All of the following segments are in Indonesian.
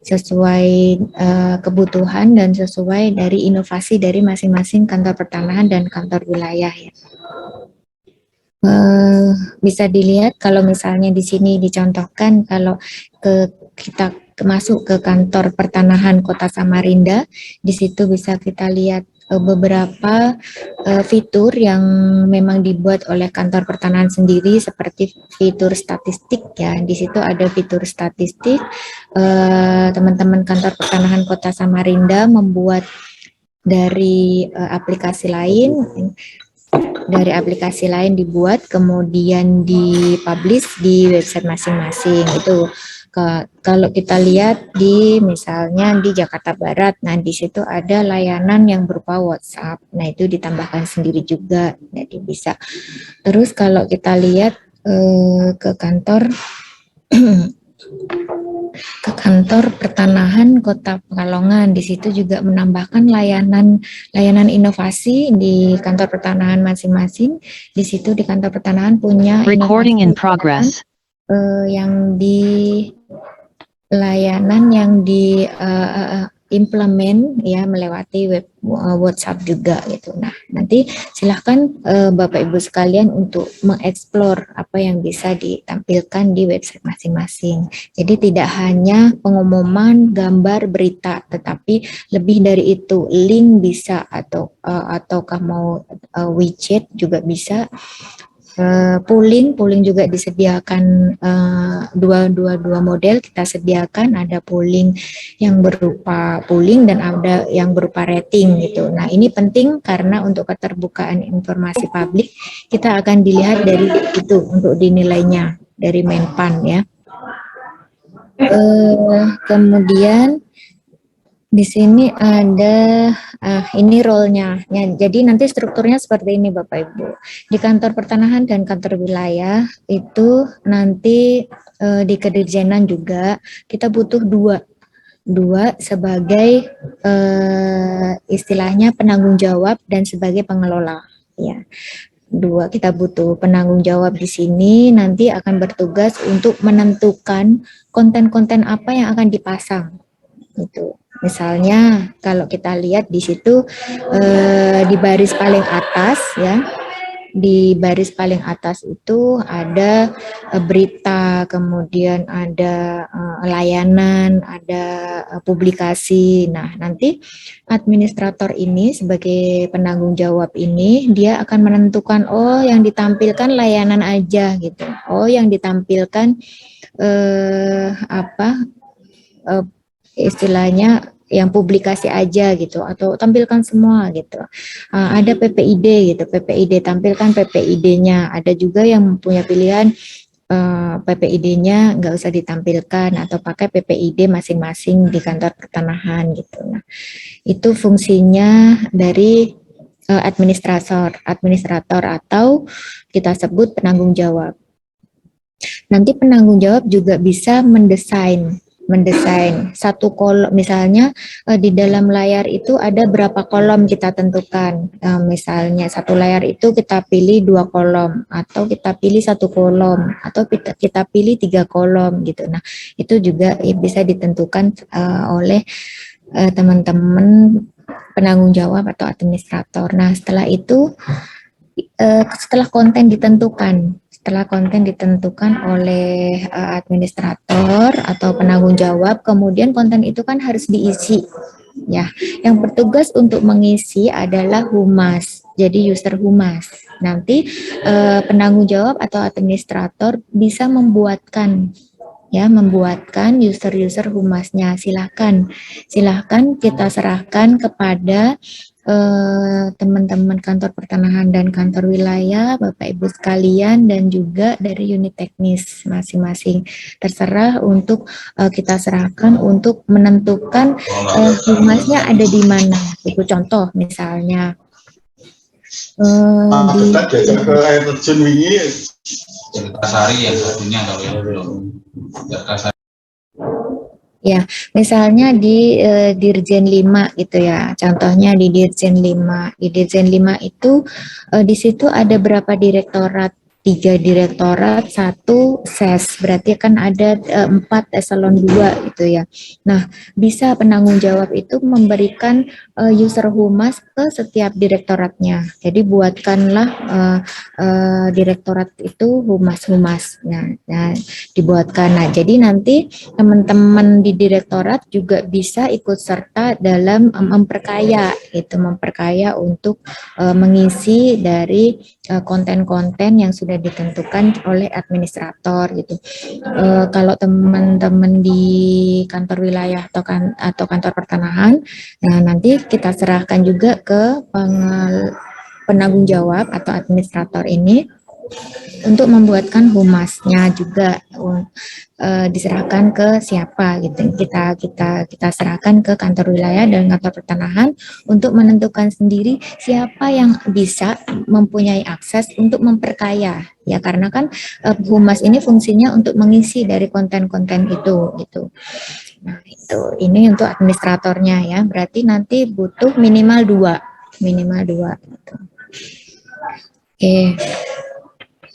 sesuai kebutuhan dan sesuai dari inovasi dari masing-masing kantor pertanahan dan kantor wilayah ya. Bisa dilihat kalau misalnya di sini dicontohkan kalau kita masuk ke kantor pertanahan Kota Samarinda, di situ bisa kita lihat beberapa fitur yang memang dibuat oleh kantor pertanahan sendiri seperti fitur statistik ya. Di situ ada fitur statistik. Teman-teman kantor pertanahan Kota Samarinda membuat dari aplikasi lain dibuat kemudian dipublish di website masing-masing. Itu kalau kita lihat di misalnya di Jakarta Barat, nah di situ ada layanan yang berupa WhatsApp, nah itu ditambahkan sendiri juga, jadi bisa. Terus kalau kita lihat ke kantor pertanahan Kota Pekalongan, di situ juga menambahkan layanan inovasi di kantor pertanahan masing-masing. Di situ di kantor pertanahan punya recording in progress yang di layanan yang di implement ya melewati WhatsApp juga gitu. Nah, nanti silahkan Bapak Ibu sekalian untuk mengeksplor apa yang bisa ditampilkan di website masing-masing. Jadi tidak hanya pengumuman gambar berita, tetapi lebih dari itu link bisa ataukah mau widget juga bisa. Pooling juga disediakan dua model kita sediakan, ada pooling yang berupa pooling dan ada yang berupa rating gitu. Nah ini penting karena untuk keterbukaan informasi publik kita akan dilihat dari itu untuk dinilainya dari Menpan ya. Kemudian di sini ada ini role-nya. Ya, jadi nanti strukturnya seperti ini Bapak Ibu. Di kantor pertanahan dan kantor wilayah itu nanti di kedirjenan juga kita butuh dua sebagai istilahnya penanggung jawab dan sebagai pengelola. Ya, dua kita butuh penanggung jawab di sini nanti akan bertugas untuk menentukan konten-konten apa yang akan dipasang. Itu. Misalnya kalau kita lihat di situ di baris paling atas ya, di baris paling atas itu ada berita, kemudian ada layanan, ada publikasi. Nah, nanti administrator ini sebagai penanggung jawab ini dia akan menentukan oh yang ditampilkan layanan aja gitu. Oh yang ditampilkan istilahnya yang publikasi aja gitu atau tampilkan semua gitu. Ada PPID gitu, PPID tampilkan PPID-nya. Ada juga yang punya pilihan PPID-nya nggak usah ditampilkan atau pakai PPID masing-masing di kantor pertanahan gitu. Nah, itu fungsinya dari administrator atau kita sebut penanggung jawab. Nanti penanggung jawab juga bisa mendesain satu kolom, misalnya di dalam layar itu ada berapa kolom kita tentukan, misalnya satu layar itu kita pilih 2 kolom atau kita pilih 1 kolom atau kita pilih 3 kolom gitu. Nah itu juga bisa ditentukan oleh teman-teman penanggung jawab atau administrator. Nah setelah itu setelah konten ditentukan oleh administrator atau penanggung jawab, kemudian konten itu kan harus diisi ya. Yang bertugas untuk mengisi adalah humas, jadi user humas. Nanti penanggung jawab atau administrator bisa membuatkan user humasnya. Silahkan kita serahkan kepada teman-teman kantor pertanahan dan kantor wilayah, Bapak Ibu sekalian, dan juga dari unit teknis masing-masing. Terserah untuk kita serahkan untuk menentukan humasnya ada di mana. Itu contoh misalnya. Kita diajak ke air terjun wingi Jakartasari yang satunya kalau yang belum Jakartasari. Ya, misalnya di Dirjen 5 gitu ya. Contohnya di Dirjen 5. Di Dirjen 5 itu di situ ada berapa direktorat 3 direktorat, 1 ses, berarti kan ada 4 eselon 2 gitu ya. Nah, bisa penanggung jawab itu memberikan user humas ke setiap direktoratnya. Jadi buatkanlah direktorat itu humas-humas. Nah, dibuatkan. Nah, jadi nanti teman-teman di direktorat juga bisa ikut serta dalam memperkaya itu, memperkaya untuk mengisi dari konten-konten yang sudah ditentukan oleh administrator gitu. Kalau teman-teman di kantor wilayah atau kantor pertanahan, nah nanti kita serahkan juga ke penanggung jawab atau administrator ini untuk membuatkan humasnya juga diserahkan ke siapa gitu. Kita serahkan ke kantor wilayah dan kantor pertanahan untuk menentukan sendiri siapa yang bisa mempunyai akses untuk memperkaya ya, karena kan humas ini fungsinya untuk mengisi dari konten-konten itu gitu. Nah, itu ini untuk administratornya ya. Berarti nanti butuh minimal dua gitu. Oke.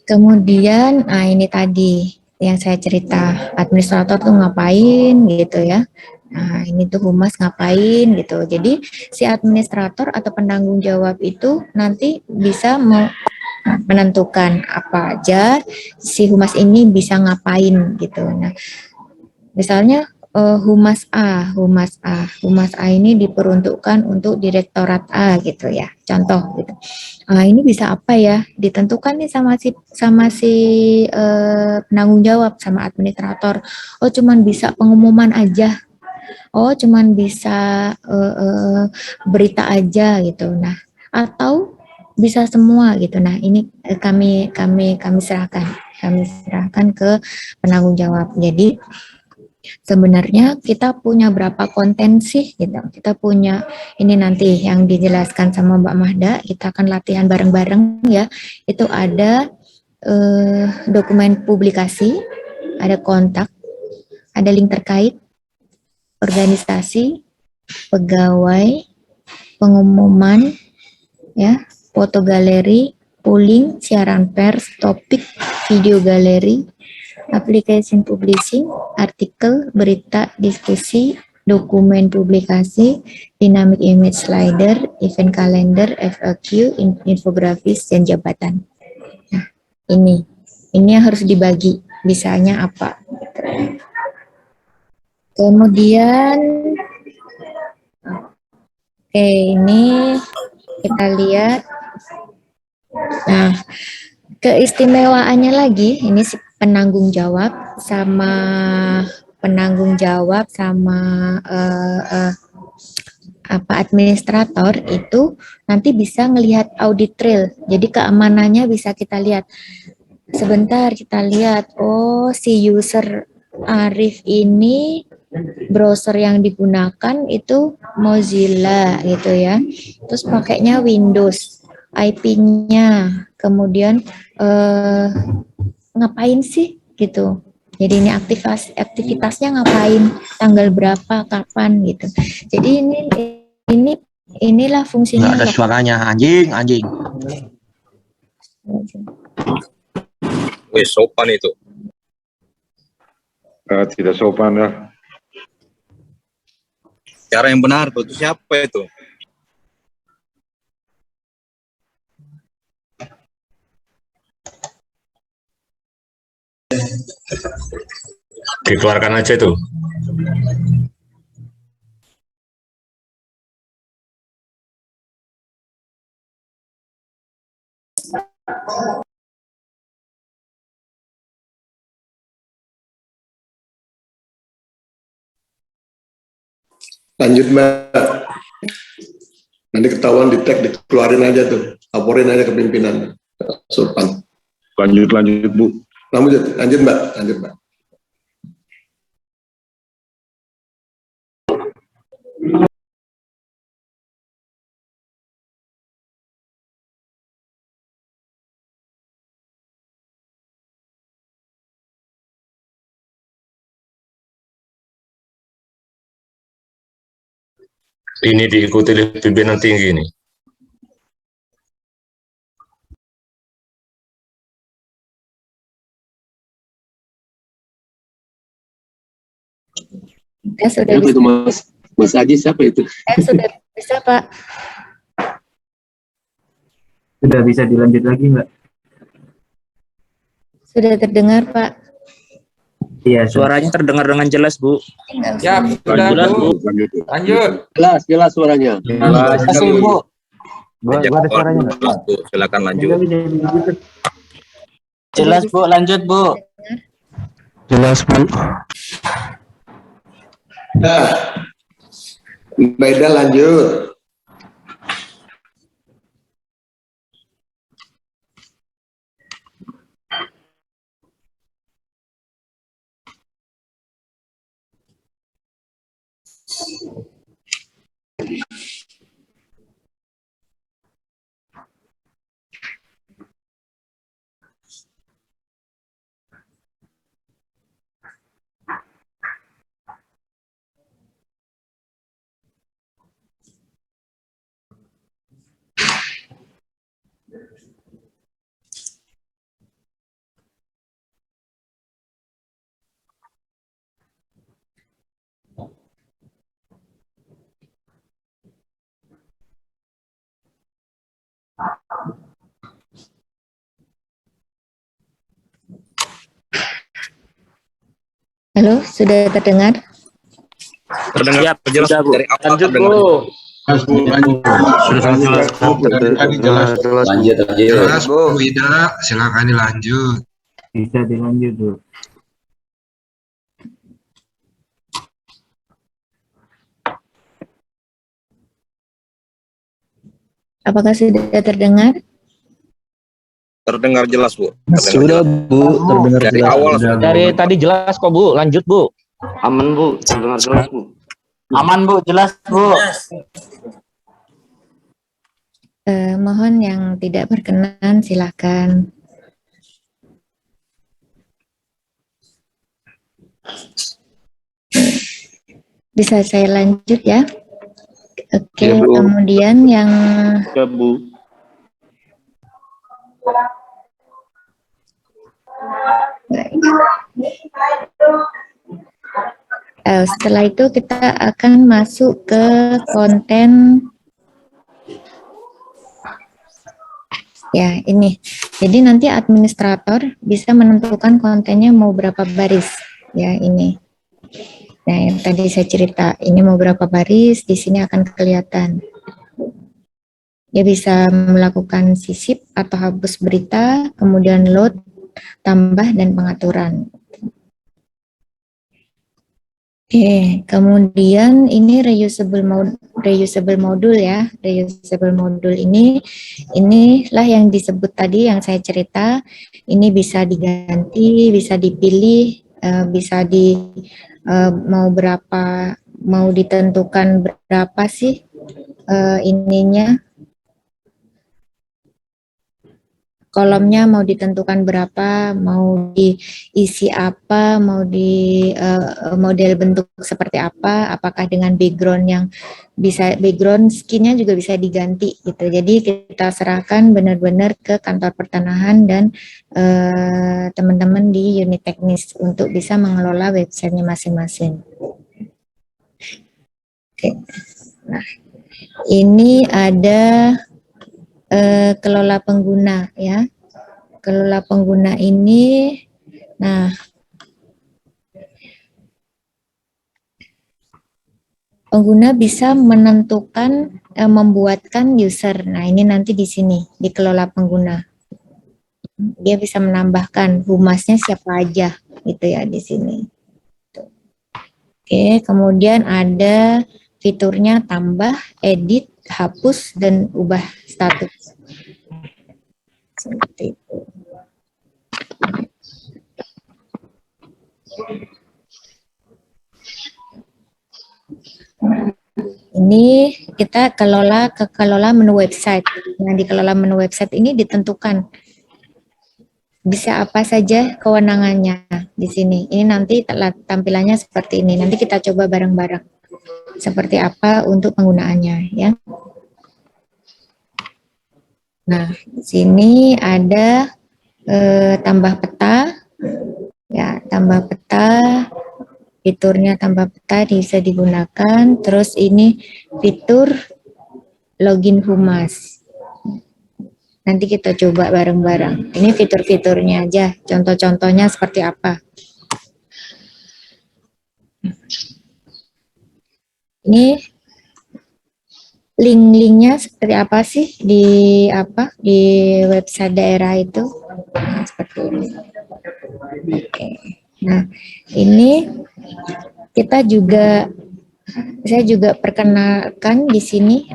Kemudian, nah ini tadi yang saya cerita, administrator tuh ngapain gitu ya. Nah, ini tuh humas ngapain gitu. Jadi, si administrator atau penanggung jawab itu nanti bisa menentukan apa aja si humas ini bisa ngapain gitu. Nah, misalnya humas A ini diperuntukkan untuk direktorat A gitu ya, contoh gitu. Ini bisa apa ya? Ditentukan nih sama si penanggung jawab sama administrator. Oh, cuman bisa pengumuman aja. Oh, cuman bisa berita aja gitu. Nah, atau bisa semua gitu. Nah, ini kami serahkan ke penanggung jawab. Jadi sebenarnya kita punya berapa konten sih gitu. Kita punya ini nanti yang dijelaskan sama Mbak Mahda, kita akan latihan bareng-bareng ya. Itu ada dokumen publikasi, ada kontak, ada link terkait, organisasi, pegawai, pengumuman, ya, foto galeri, polling, siaran pers, topik, video galeri, application publishing, artikel, berita, diskusi, dokumen publikasi, dynamic image slider, event calendar, FAQ, infografis, dan jabatan. Nah, ini yang harus dibagi, bisanya apa. Kemudian, oke, ini kita lihat. Nah, keistimewaannya lagi, ini si penanggung jawab sama apa administrator itu nanti bisa melihat audit trail. Jadi keamanannya bisa kita lihat. Sebentar kita lihat, oh si user Arif ini browser yang digunakan itu Mozilla gitu ya. Terus pakainya Windows, IP-nya, kemudian ngapain sih gitu. Jadi ini aktivitasnya ngapain, tanggal berapa, kapan gitu. Jadi inilah fungsinya. Nggak ada suaranya, anjing. Wih, sopan itu. Tidak sopan ya. Cara yang benar tuh, itu siapa itu? Dikeluarkan aja itu. Lanjut Mbak. Nanti ketahuan di tag, dikeluarin aja tuh. Laporin aja ke pimpinan. Sopan. Lanjut Bu. Lanjut Mbak. Ini diikuti oleh pimpinan tinggi ini. Saya sudah Siapa bisa. itu Mas? Mas Aji siapa itu? Saya sudah bisa, Pak. Sudah bisa dilanjut lagi, Mbak? Sudah terdengar, Pak. Iya, Suaranya terdengar dengan jelas, Bu. Enggak usah. Siap, sudah Jelas, Bu. Bu. Lanjut. Jelas suaranya. Jelas, Bu. Gua ada suaranya, Mbak. jelas, Bu. Silakan lanjut. Jelas, Bu. Lanjut, Bu. Jelas, Bu. Nah, Mbak Ida lanjut. Halo, sudah terdengar? Terdengar Siap, jelas sudah, Bu. dari awal. Lanjut terdengar. Bu. Jelas Bu, lanjut. Jelas Bu, tadi jelas. Jelas Bu Ida, silakan dilanjut. Bisa dilanjut, Bu. Apakah sudah terdengar? Terdengar jelas, Bu. Sudah, Bu. Terdengar Dari jelas. awal Dari tadi jelas kok, Bu. Lanjut, Bu. Aman Bu, terdengar jelas Bu. Aman, Bu. Jelas, Bu. Mohon yang tidak berkenan silakan. Bisa saya lanjut ya? Oke, Ya, Bu. kemudian yang Ya Bu. setelah itu kita akan masuk ke konten. Ya, ini. Jadi nanti administrator bisa menentukan kontennya mau berapa baris. Ya, ini. Nah, yang tadi saya cerita, ini mau berapa baris, di sini akan kelihatan. Dia bisa melakukan sisip atau hapus berita, kemudian load, tambah, dan pengaturan. Oke, kemudian ini reusable modul ya. Reusable modul inilah yang disebut tadi yang saya cerita. Ini bisa diganti, bisa dipilih, bisa mau berapa, mau ditentukan berapa sih ininya. Kolomnya mau ditentukan berapa, mau diisi apa, mau di model bentuk seperti apa, apakah dengan background yang bisa, background skinnya juga bisa diganti gitu. Jadi kita serahkan benar-benar ke kantor pertanahan dan teman-teman di unit teknis untuk bisa mengelola websitenya masing-masing. Oke. Nah, ini ada kelola pengguna ya. Kelola pengguna ini, nah pengguna bisa menentukan membuatkan user. Nah, ini nanti di sini di kelola pengguna. Dia bisa menambahkan humasnya siapa aja gitu ya di sini. Oke, kemudian ada fiturnya tambah, edit, hapus, dan ubah status. Seperti itu. Ini kita kelola menu website. Nah, di kelola menu website ini ditentukan bisa apa saja kewenangannya di sini. Ini nanti tampilannya seperti ini. Nanti kita coba bareng-bareng. Seperti apa untuk penggunaannya ya. Nah, di sini ada tambah peta. Ya, tambah peta. fiturnya tambah peta bisa digunakan. Terus ini fitur login humas. Nanti kita coba bareng-bareng. Ini fitur-fiturnya aja, contoh-contohnya seperti apa. Ini link-linknya seperti apa sih di website daerah itu? Nah, seperti ini. Oke. Nah, ini saya juga perkenalkan di sini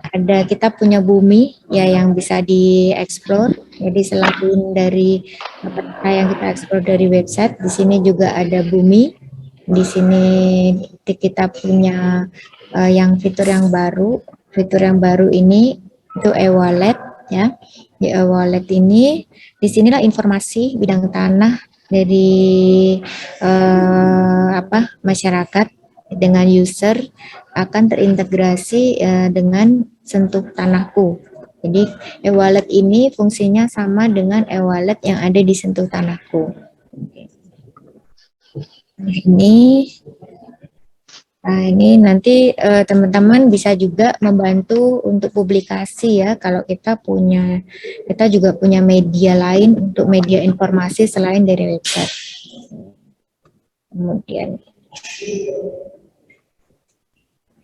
kita punya bumi ya yang bisa dieksplor. Jadi selain dari apa yang kita eksplor dari website, di sini juga ada bumi. Di sini kita punya yang fitur yang baru. Fitur yang baru ini itu e-wallet ya. Di e-wallet ini disinilah informasi bidang tanah dari masyarakat dengan user akan terintegrasi dengan Sentuh Tanahku. Jadi e-wallet ini fungsinya sama dengan e-wallet yang ada di Sentuh Tanahku. Ini nanti teman-teman bisa juga membantu untuk publikasi ya. Kalau kita juga punya media lain untuk media informasi selain dari website. Kemudian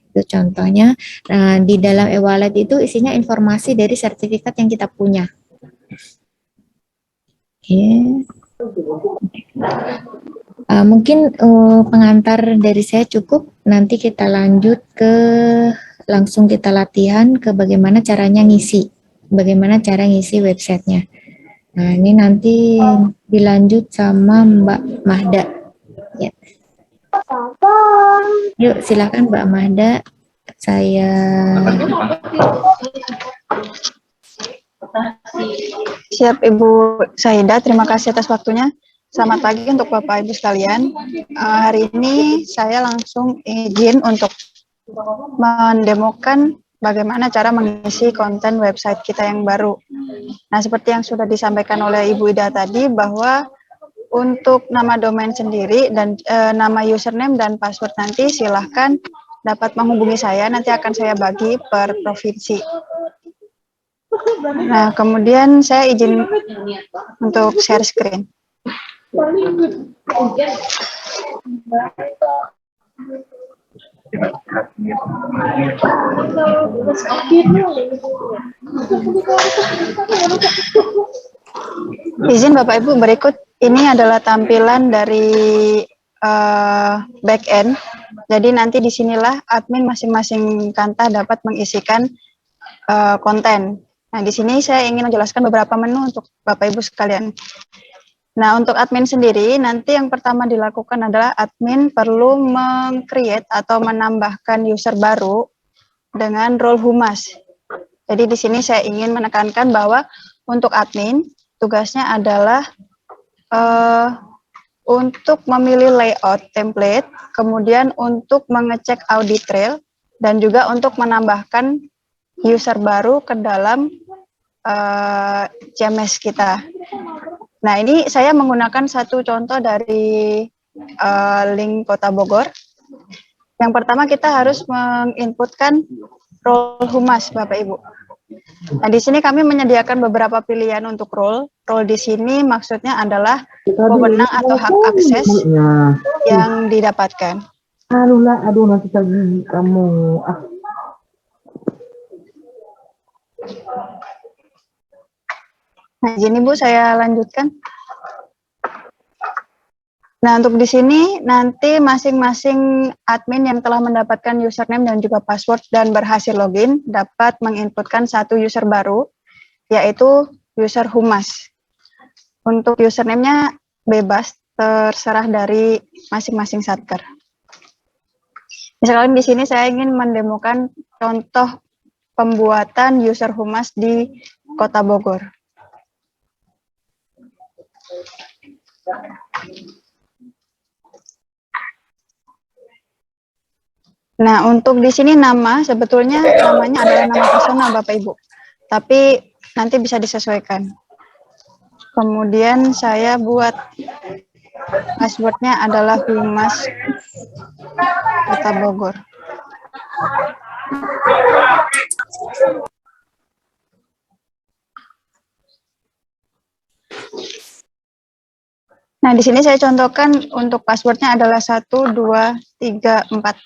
itu contohnya. Nah, di dalam e-wallet itu isinya informasi dari sertifikat yang kita punya. Oke. Mungkin pengantar dari saya cukup. Nanti kita lanjut langsung kita latihan ke bagaimana caranya bagaimana cara ngisi websitenya. Nah, ini nanti dilanjut sama Mbak Mahda. Ya. Yuk, silakan Mbak Mahda. Siap Ibu Sahida, terima kasih atas waktunya. Selamat pagi untuk Bapak Ibu sekalian. Hari ini saya langsung izin untuk mendemokan bagaimana cara mengisi konten website kita yang baru. Nah, seperti yang sudah disampaikan oleh Ibu Ida tadi, bahwa untuk nama domain sendiri dan nama username dan password nanti silahkan dapat menghubungi saya, nanti akan saya bagi per provinsi. Nah, kemudian saya izin untuk share screen. Izin Bapak Ibu, berikut ini adalah tampilan dari back-end. Jadi nanti disinilah admin masing-masing kanta dapat mengisikan konten. Nah, di sini saya ingin menjelaskan beberapa menu untuk Bapak Ibu sekalian. Nah, untuk admin sendiri, nanti yang pertama dilakukan adalah admin perlu meng-create atau menambahkan user baru dengan role humas. Jadi di sini saya ingin menekankan bahwa untuk admin, tugasnya adalah untuk memilih layout template, kemudian untuk mengecek audit trail, dan juga untuk menambahkan user baru ke dalam CMS kita. Nah, ini saya menggunakan satu contoh dari link Kota Bogor. Yang pertama kita harus menginputkan role humas, Bapak Ibu. Nah, di sini kami menyediakan beberapa pilihan untuk role. Role di sini maksudnya adalah wewenang atau hak akses yang didapatkan. Aduh nanti lagi kamu. Nah, izin Ibu saya lanjutkan. Nah, untuk di sini nanti masing-masing admin yang telah mendapatkan username dan juga password dan berhasil login dapat menginputkan satu user baru, yaitu user humas. Untuk username-nya bebas, terserah dari masing-masing satker. Misalkan di sini saya ingin mendemokan contoh pembuatan user humas di Kota Bogor. Nah, untuk di sini sebetulnya namanya adalah nama personal Bapak Ibu. Tapi nanti bisa disesuaikan. Kemudian saya buat passwordnya adalah humas Kota Bogor. Nah, di sini saya contohkan untuk passwordnya adalah 1, 2, 3, 4.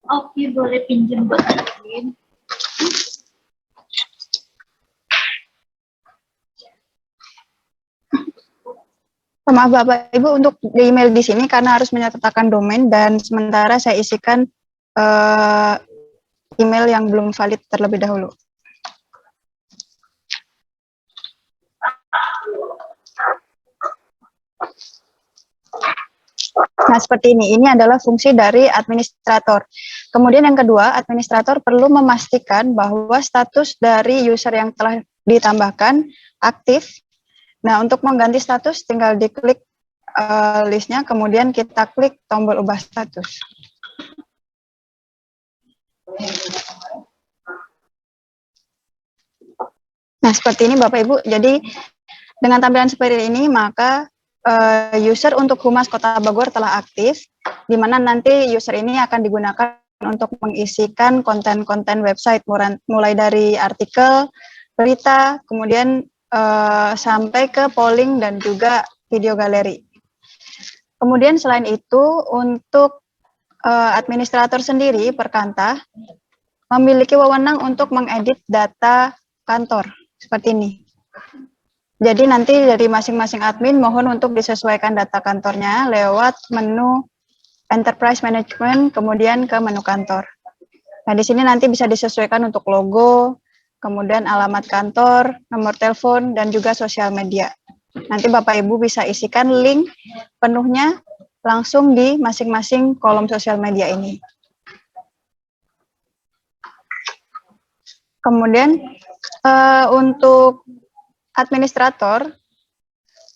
Oke, boleh pinjam buat admin. Maaf Bapak Ibu, untuk di email di sini karena harus menyertakan domain dan sementara saya isikan email yang belum valid terlebih dahulu. Nah, seperti ini. Ini adalah fungsi dari administrator. Kemudian yang kedua, administrator perlu memastikan bahwa status dari user yang telah ditambahkan aktif. Nah, untuk mengganti status tinggal diklik listnya, kemudian kita klik tombol ubah status. Nah, seperti ini Bapak Ibu. Jadi, dengan tampilan seperti ini, maka user untuk Humas Kota Bogor telah aktif, di mana nanti user ini akan digunakan untuk mengisikan konten-konten website, mulai dari artikel, berita, kemudian sampai ke polling dan juga video galeri. Kemudian selain itu, untuk administrator sendiri, Perkanta, memiliki wewenang untuk mengedit data kantor, seperti ini. Jadi nanti dari masing-masing admin mohon untuk disesuaikan data kantornya lewat menu Enterprise Management, kemudian ke menu kantor. Nah, di sini nanti bisa disesuaikan untuk logo, kemudian alamat kantor, nomor telepon, dan juga sosial media. Nanti Bapak Ibu bisa isikan link penuhnya langsung di masing-masing kolom sosial media ini. Kemudian untuk administrator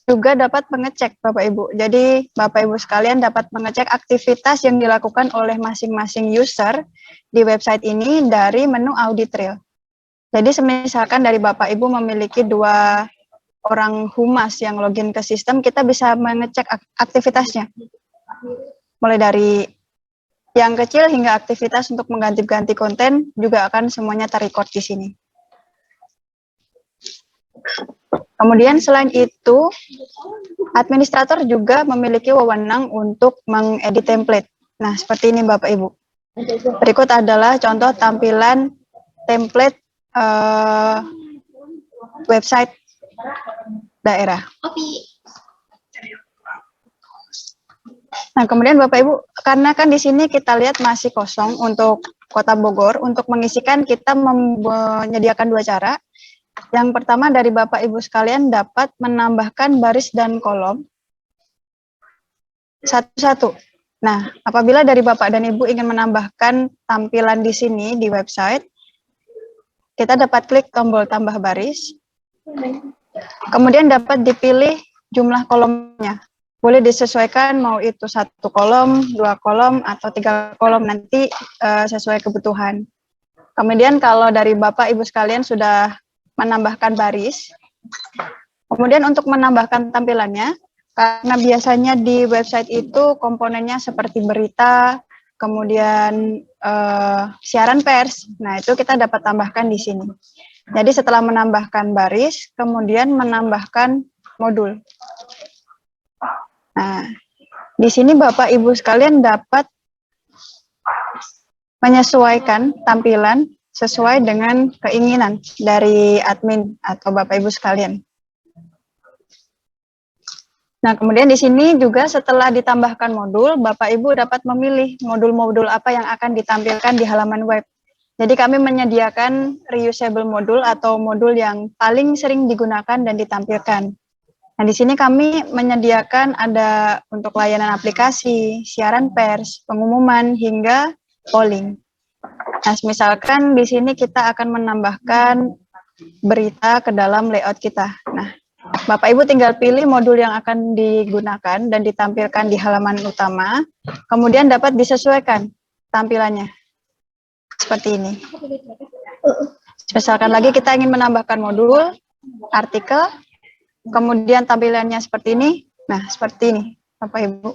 juga dapat mengecek Bapak Ibu. Jadi Bapak Ibu sekalian dapat mengecek aktivitas yang dilakukan oleh masing-masing user di website ini dari menu audit trail. Jadi misalkan dari Bapak Ibu memiliki 2 orang humas yang login ke sistem, kita bisa mengecek aktivitasnya. Mulai dari yang kecil hingga aktivitas untuk mengganti-ganti konten juga akan semuanya terrecord di sini. Kemudian selain itu, administrator juga memiliki wewenang untuk mengedit template. Nah, seperti ini Bapak Ibu. Berikut adalah contoh tampilan template website daerah. Nah, kemudian Bapak Ibu, karena kan di sini kita lihat masih kosong untuk Kota Bogor, untuk mengisikan kita menyediakan 2 cara. Yang pertama dari Bapak Ibu sekalian dapat menambahkan baris dan kolom satu-satu. Nah, apabila dari Bapak dan Ibu ingin menambahkan tampilan di sini di website, kita dapat klik tombol tambah baris. Kemudian dapat dipilih jumlah kolomnya. Boleh disesuaikan mau itu 1 kolom, 2 kolom, atau 3 kolom, nanti sesuai kebutuhan. Kemudian kalau dari Bapak Ibu sekalian sudah menambahkan baris, kemudian untuk menambahkan tampilannya, karena biasanya di website itu komponennya seperti berita, kemudian siaran pers, nah itu kita dapat tambahkan di sini. Jadi setelah menambahkan baris, kemudian menambahkan modul. Nah, di sini Bapak Ibu sekalian dapat menyesuaikan tampilan sesuai dengan keinginan dari admin atau Bapak Ibu sekalian. Nah, kemudian di sini juga setelah ditambahkan modul, Bapak Ibu dapat memilih modul-modul apa yang akan ditampilkan di halaman web. Jadi kami menyediakan reusable modul atau modul yang paling sering digunakan dan ditampilkan. Nah, di sini kami menyediakan ada untuk layanan aplikasi, siaran pers, pengumuman, hingga polling. Nah, misalkan di sini kita akan menambahkan berita ke dalam layout kita. Nah, Bapak Ibu tinggal pilih modul yang akan digunakan dan ditampilkan di halaman utama, kemudian dapat disesuaikan tampilannya. Seperti ini. Misalkan lagi kita ingin menambahkan modul, artikel, kemudian tampilannya seperti ini. Nah, seperti ini, Bapak Ibu.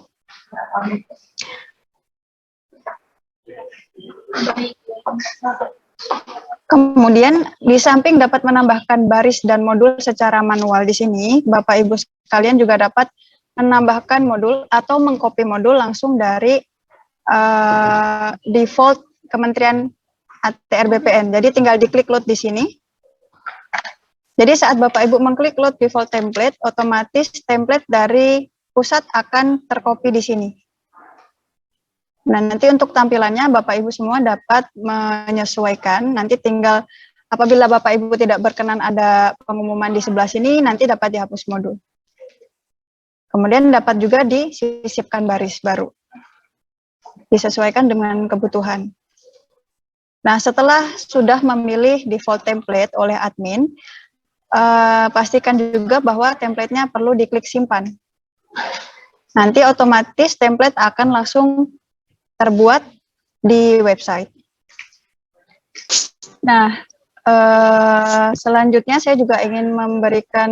Kemudian di samping dapat menambahkan baris dan modul secara manual di sini, Bapak Ibu sekalian juga dapat menambahkan modul atau mengcopy modul langsung dari default Kementerian ATR BPN. Jadi tinggal diklik load di sini. Jadi saat Bapak Ibu mengklik load default template, otomatis template dari pusat akan tercopy di sini. Nah, nanti untuk tampilannya Bapak Ibu semua dapat menyesuaikan. Nanti tinggal apabila Bapak Ibu tidak berkenan ada pengumuman di sebelah sini, nanti dapat dihapus modul. Kemudian dapat juga disisipkan baris baru. Disesuaikan dengan kebutuhan. Nah, setelah sudah memilih default template oleh admin, pastikan juga bahwa template-nya perlu diklik simpan. Nanti otomatis template akan langsung terbuat di website. Nah, selanjutnya saya juga ingin memberikan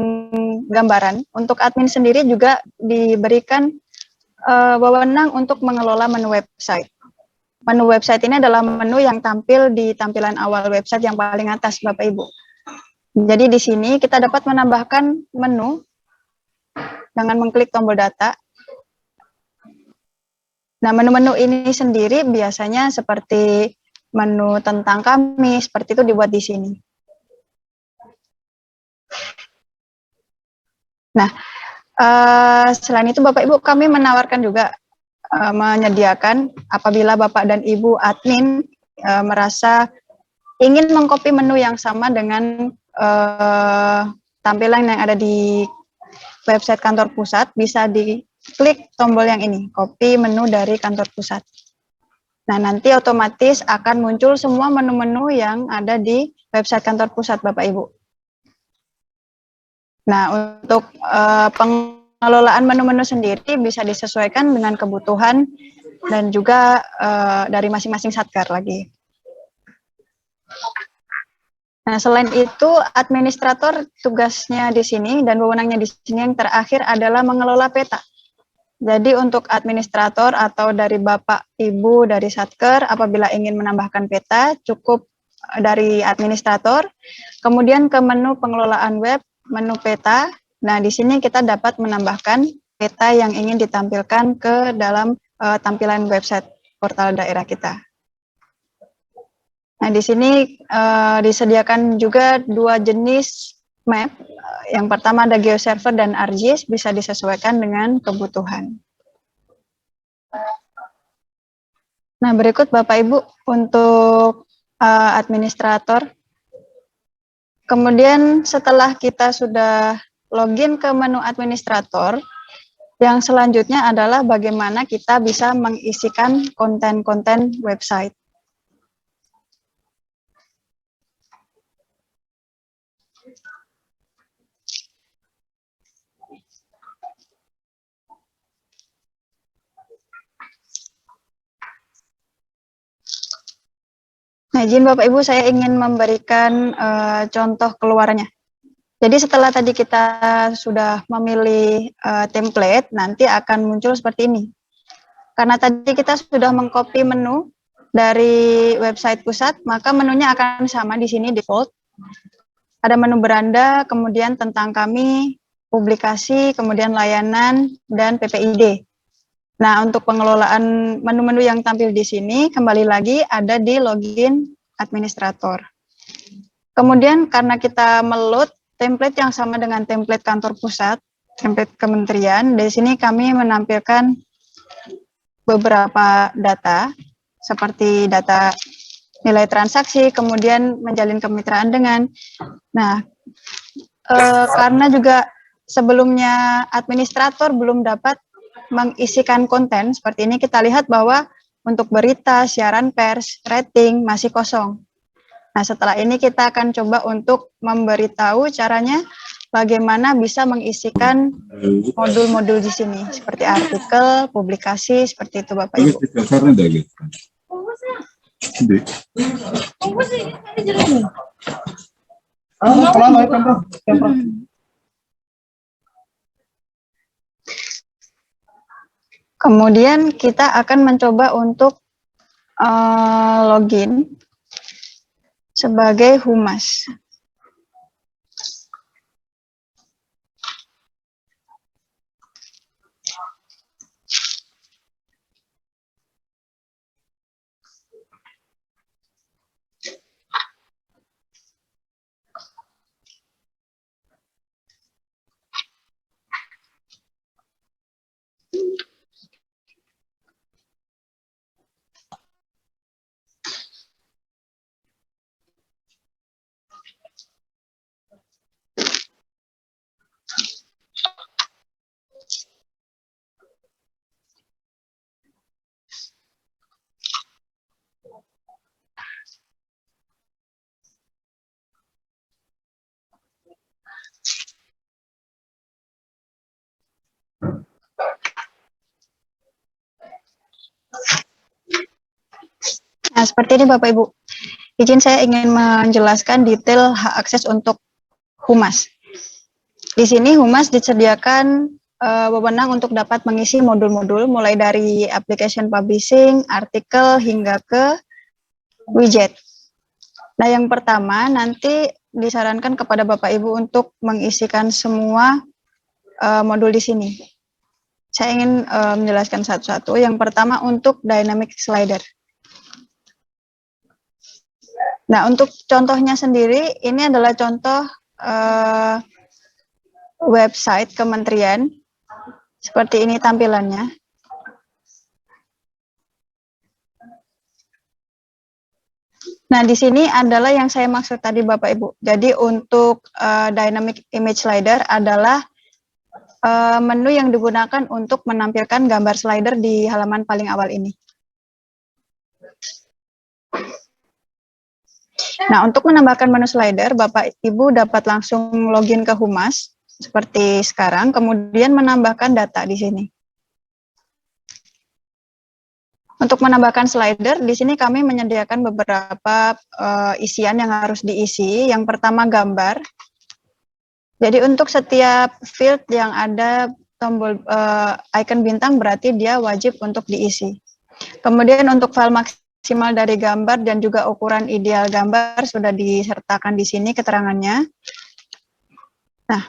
gambaran. Untuk admin sendiri juga diberikan wewenang untuk mengelola menu website. Menu website ini adalah menu yang tampil di tampilan awal website yang paling atas, Bapak Ibu. Jadi di sini kita dapat menambahkan menu dengan mengklik tombol data. Nah, menu-menu ini sendiri biasanya seperti menu tentang kami, seperti itu dibuat di sini. Nah, selain itu Bapak Ibu kami menawarkan juga menyediakan apabila Bapak dan Ibu admin merasa ingin mengcopy menu yang sama dengan tampilan yang ada di website kantor pusat, bisa diklik tombol yang ini, copy menu dari kantor pusat. Nah, nanti otomatis akan muncul semua menu-menu yang ada di website kantor pusat, Bapak Ibu. Nah, untuk pengelolaan menu-menu sendiri bisa disesuaikan dengan kebutuhan dan juga dari masing-masing satker lagi. Nah, selain itu, administrator tugasnya di sini dan wewenangnya di sini yang terakhir adalah mengelola peta. Jadi untuk administrator atau dari Bapak, Ibu, dari satker, apabila ingin menambahkan peta, cukup dari administrator, kemudian ke menu pengelolaan web, menu peta. Nah, di sini kita dapat menambahkan peta yang ingin ditampilkan ke dalam tampilan website portal daerah kita. Nah, di sini disediakan juga dua jenis map. Yang pertama ada GeoServer dan ArcGIS, bisa disesuaikan dengan kebutuhan. Nah, berikut Bapak Ibu untuk administrator. Kemudian setelah kita sudah login ke menu administrator, yang selanjutnya adalah bagaimana kita bisa mengisikan konten-konten website. Nah, izin Bapak Ibu, saya ingin memberikan contoh keluarnya. Jadi setelah tadi kita sudah memilih template, nanti akan muncul seperti ini. Karena tadi kita sudah mengcopy menu dari website pusat, maka menunya akan sama di sini default. Ada menu beranda, kemudian tentang kami, publikasi, kemudian layanan, dan PPID. Nah, untuk pengelolaan menu-menu yang tampil di sini, kembali lagi ada di login administrator. Kemudian karena kita meload template yang sama dengan template kantor pusat, template kementerian, di sini kami menampilkan beberapa data, seperti data nilai transaksi, kemudian menjalin kemitraan dengan. Nah, karena juga sebelumnya administrator belum dapat mengisikan konten seperti ini, kita lihat bahwa untuk berita, siaran pers, rating masih kosong. Nah, setelah ini kita akan coba untuk memberitahu caranya bagaimana bisa mengisikan modul-modul di sini, seperti artikel, publikasi, seperti itu Bapak Ibu. Kemudian kita akan mencoba untuk login sebagai humas. Nah, seperti ini Bapak Ibu. Izin saya ingin menjelaskan detail hak akses untuk humas. Di sini humas disediakan wewenang untuk dapat mengisi modul-modul mulai dari application publishing, artikel hingga ke widget. Nah, yang pertama nanti disarankan kepada Bapak Ibu untuk mengisikan semua modul di sini. Saya ingin menjelaskan satu-satu. Yang pertama untuk dynamic slider. Nah, untuk contohnya sendiri, ini adalah contoh website kementerian. Seperti ini tampilannya. Nah, di sini adalah yang saya maksud tadi Bapak Ibu. Jadi untuk dynamic image slider adalah menu yang digunakan untuk menampilkan gambar slider di halaman paling awal ini. Nah, untuk menambahkan menu slider, Bapak Ibu dapat langsung login ke Humas seperti sekarang, kemudian menambahkan data di sini. Untuk menambahkan slider, di sini kami menyediakan beberapa isian yang harus diisi. Yang pertama gambar. Jadi untuk setiap field yang ada tombol icon bintang berarti dia wajib untuk diisi. Kemudian untuk file maksimal dari gambar dan juga ukuran ideal gambar sudah disertakan di sini keterangannya. Nah,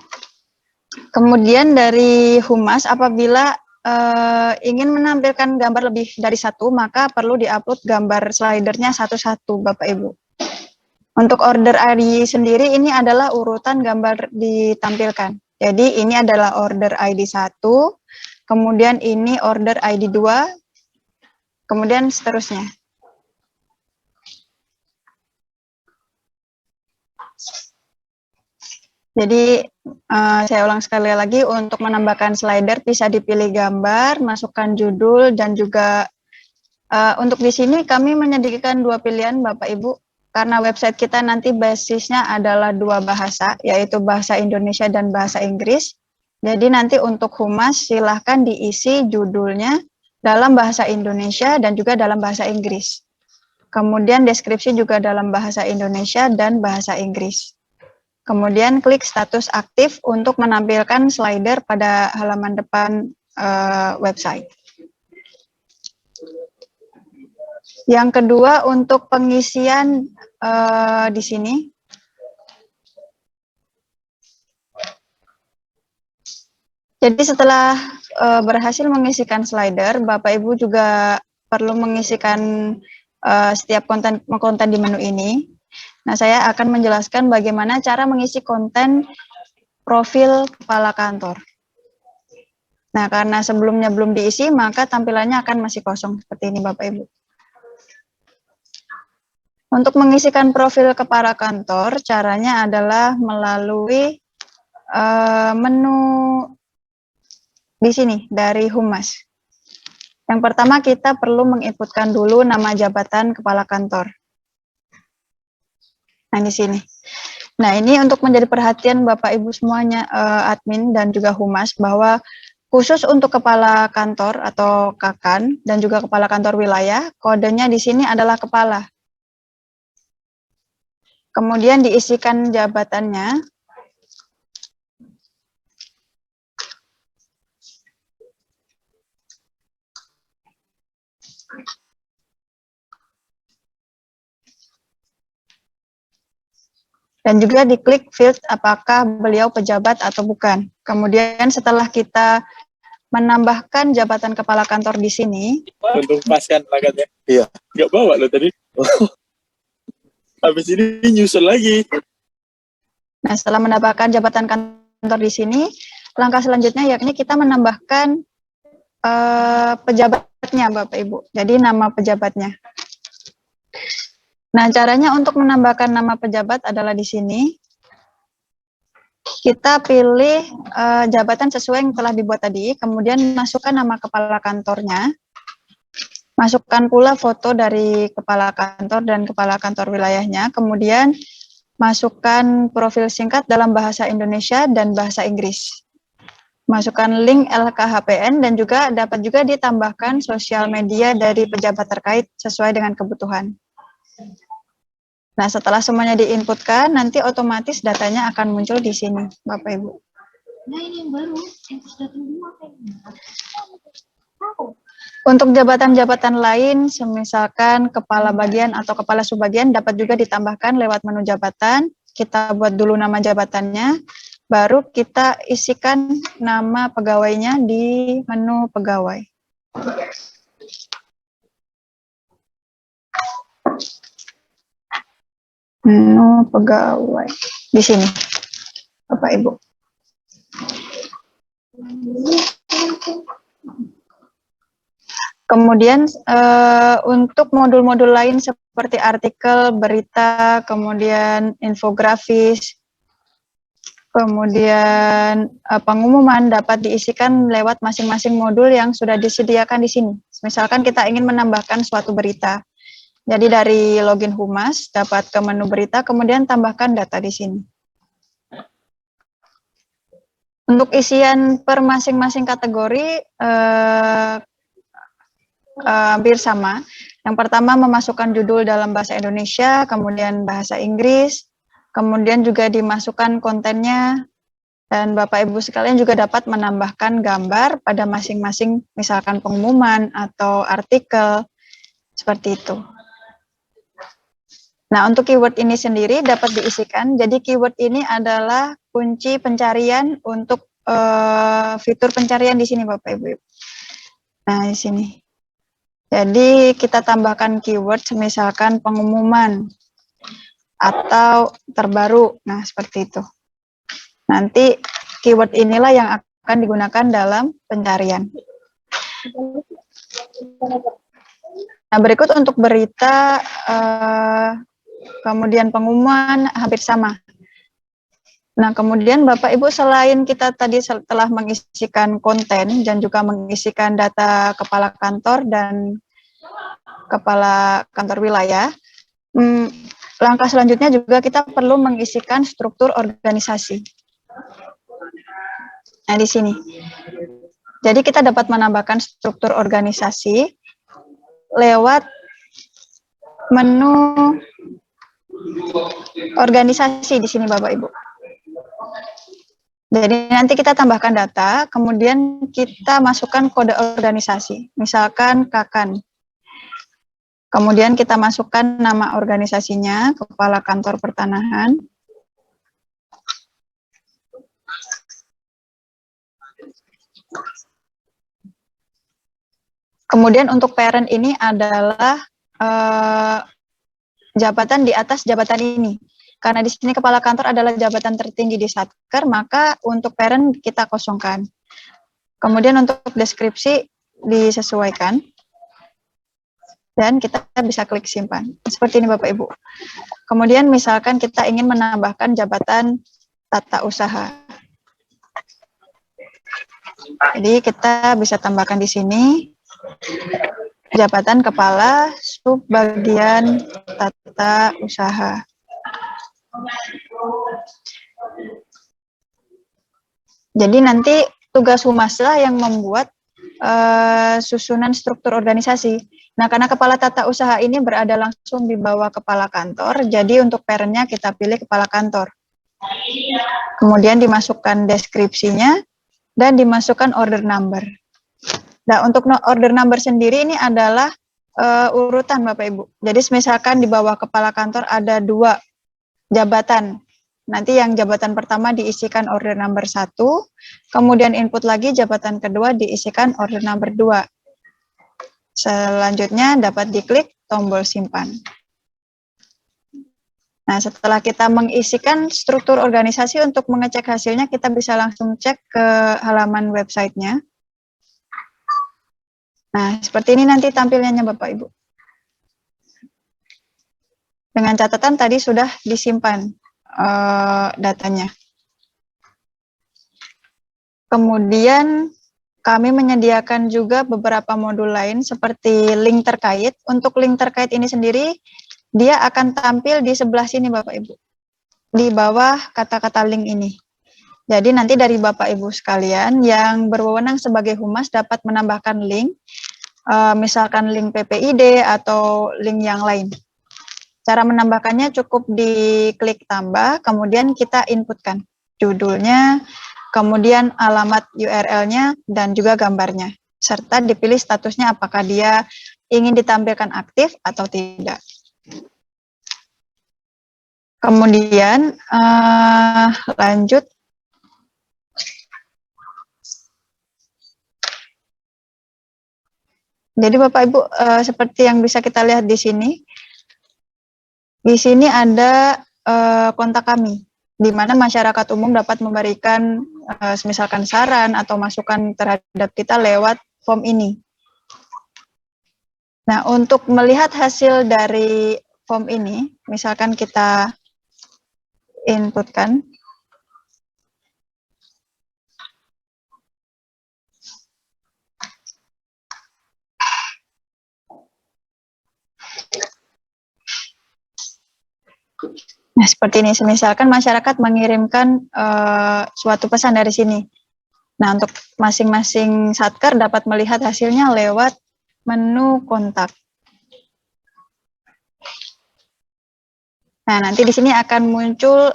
kemudian dari Humas apabila ingin menampilkan gambar lebih dari satu, maka perlu diupload gambar slidernya satu-satu, Bapak Ibu. Untuk order ID sendiri, ini adalah urutan gambar ditampilkan. Jadi ini adalah order ID 1, kemudian ini order ID 2, kemudian seterusnya. Jadi saya ulang sekali lagi, untuk menambahkan slider bisa dipilih gambar, masukkan judul, dan juga untuk di sini kami menyediakan dua pilihan Bapak Ibu, karena website kita nanti basisnya adalah dua bahasa, yaitu bahasa Indonesia dan bahasa Inggris. Jadi nanti untuk Humas silahkan diisi judulnya dalam bahasa Indonesia dan juga dalam bahasa Inggris. Kemudian deskripsi juga dalam bahasa Indonesia dan bahasa Inggris. Kemudian klik status aktif untuk menampilkan slider pada halaman depan website. Yang kedua untuk pengisian di sini. Jadi setelah berhasil mengisikan slider, Bapak Ibu juga perlu mengisikan setiap konten di menu ini. Nah, saya akan menjelaskan bagaimana cara mengisi konten profil kepala kantor. Nah, karena sebelumnya belum diisi, maka tampilannya akan masih kosong seperti ini, Bapak Ibu. Untuk mengisikan profil kepala kantor, caranya adalah melalui menu di sini, dari Humas. Yang pertama, kita perlu menginputkan dulu nama jabatan kepala kantor. Nah, di sini. Nah, ini untuk menjadi perhatian Bapak Ibu semuanya, admin dan juga Humas, bahwa khusus untuk kepala kantor atau KAKAN dan juga kepala kantor wilayah, kodenya di sini adalah kepala. Kemudian diisikan jabatannya. Dan juga diklik field apakah beliau pejabat atau bukan. Kemudian setelah kita menambahkan jabatan kepala kantor di sini. Untuk paskan plakatnya. Iya. Nggak bawa lo tadi. Habis ini nyusul lagi. Nah, setelah menambahkan jabatan kantor di sini, langkah selanjutnya yakni kita menambahkan pejabatnya, Bapak Ibu. Jadi nama pejabatnya. Nah, caranya untuk menambahkan nama pejabat adalah di sini. Kita pilih jabatan sesuai yang telah dibuat tadi, kemudian masukkan nama kepala kantornya. Masukkan pula foto dari kepala kantor dan kepala kantor wilayahnya, kemudian masukkan profil singkat dalam bahasa Indonesia dan bahasa Inggris. Masukkan link LKHPN dan juga dapat juga ditambahkan sosial media dari pejabat terkait sesuai dengan kebutuhan. Nah, setelah semuanya diinputkan, nanti otomatis datanya akan muncul di sini, Bapak Ibu. Nah, ini yang baru, yang sudah tunggu apa ini? Untuk jabatan-jabatan lain, misalkan kepala bagian atau kepala subbagian dapat juga ditambahkan lewat menu jabatan. Kita buat dulu nama jabatannya, baru kita isikan nama pegawainya di menu pegawai. Menu pegawai di sini, Bapak Ibu. Kemudian untuk modul-modul lain seperti artikel, berita, kemudian infografis, kemudian pengumuman dapat diisikan lewat masing-masing modul yang sudah disediakan di sini. Misalkan kita ingin menambahkan suatu berita. Jadi dari login Humas dapat ke menu berita, kemudian tambahkan data di sini. Untuk isian per masing-masing kategori hampir sama. Yang pertama memasukkan judul dalam bahasa Indonesia, kemudian bahasa Inggris, kemudian juga dimasukkan kontennya, dan Bapak Ibu sekalian juga dapat menambahkan gambar pada masing-masing misalkan pengumuman atau artikel, seperti itu. Nah, untuk keyword ini sendiri dapat diisikan. Jadi keyword ini adalah kunci pencarian untuk fitur pencarian di sini, Bapak Ibu. Nah, di sini. Jadi kita tambahkan keyword misalkan pengumuman atau terbaru. Nah, seperti itu. Nanti keyword inilah yang akan digunakan dalam pencarian. Nah, berikut untuk berita kemudian pengumuman hampir sama. Nah, kemudian Bapak Ibu selain kita tadi telah mengisikan konten dan juga mengisikan data kepala kantor dan kepala kantor wilayah, langkah selanjutnya juga kita perlu mengisikan struktur organisasi. Nah, di sini. Jadi kita dapat menambahkan struktur organisasi lewat menu organisasi di sini, Bapak Ibu. Jadi nanti kita tambahkan data, kemudian kita masukkan kode organisasi, misalkan KAKAN. Kemudian kita masukkan nama organisasinya, Kepala Kantor Pertanahan. Kemudian untuk parent ini adalah jabatan di atas jabatan ini. Karena di sini kepala kantor adalah jabatan tertinggi di Satker, maka untuk parent kita kosongkan. Kemudian untuk deskripsi disesuaikan. Dan kita bisa klik simpan. Seperti ini Bapak Ibu. Kemudian misalkan kita ingin menambahkan jabatan tata usaha. Jadi kita bisa tambahkan di sini jabatan kepala subbagian tata usaha. Jadi nanti tugas humaslah yang membuat susunan struktur organisasi. Nah, karena kepala tata usaha ini berada langsung di bawah kepala kantor, jadi untuk parent-nya kita pilih kepala kantor. Kemudian dimasukkan deskripsinya dan dimasukkan order number. Nah, untuk order number sendiri ini adalah urutan Bapak Ibu. Jadi misalkan di bawah kepala kantor ada 2 jabatan. Nanti yang jabatan pertama diisikan order number 1, kemudian input lagi jabatan kedua diisikan order number 2. Selanjutnya dapat diklik tombol simpan. Nah, setelah kita mengisikan struktur organisasi untuk mengecek hasilnya, kita bisa langsung cek ke halaman websitenya. Nah, seperti ini nanti tampilannya Bapak Ibu. Dengan catatan tadi sudah disimpan datanya. Kemudian kami menyediakan juga beberapa modul lain seperti link terkait. Untuk link terkait ini sendiri, dia akan tampil di sebelah sini Bapak Ibu. Di bawah kata-kata link ini. Jadi nanti dari Bapak Ibu sekalian yang berwenang sebagai humas dapat menambahkan link, misalkan link PPID atau link yang lain. Cara menambahkannya cukup diklik tambah, kemudian kita inputkan judulnya, kemudian alamat URL-nya, dan juga gambarnya. Serta dipilih statusnya apakah dia ingin ditampilkan aktif atau tidak. Kemudian lanjut. Jadi Bapak Ibu seperti yang bisa kita lihat di sini. Di sini ada kontak kami, di mana masyarakat umum dapat memberikan misalkan saran atau masukan terhadap kita lewat form ini. Nah, untuk melihat hasil dari form ini, misalkan kita inputkan. Nah, seperti ini. Misalkan masyarakat mengirimkan suatu pesan dari sini. Nah, untuk masing-masing satker dapat melihat hasilnya lewat menu kontak. Nah, nanti di sini akan muncul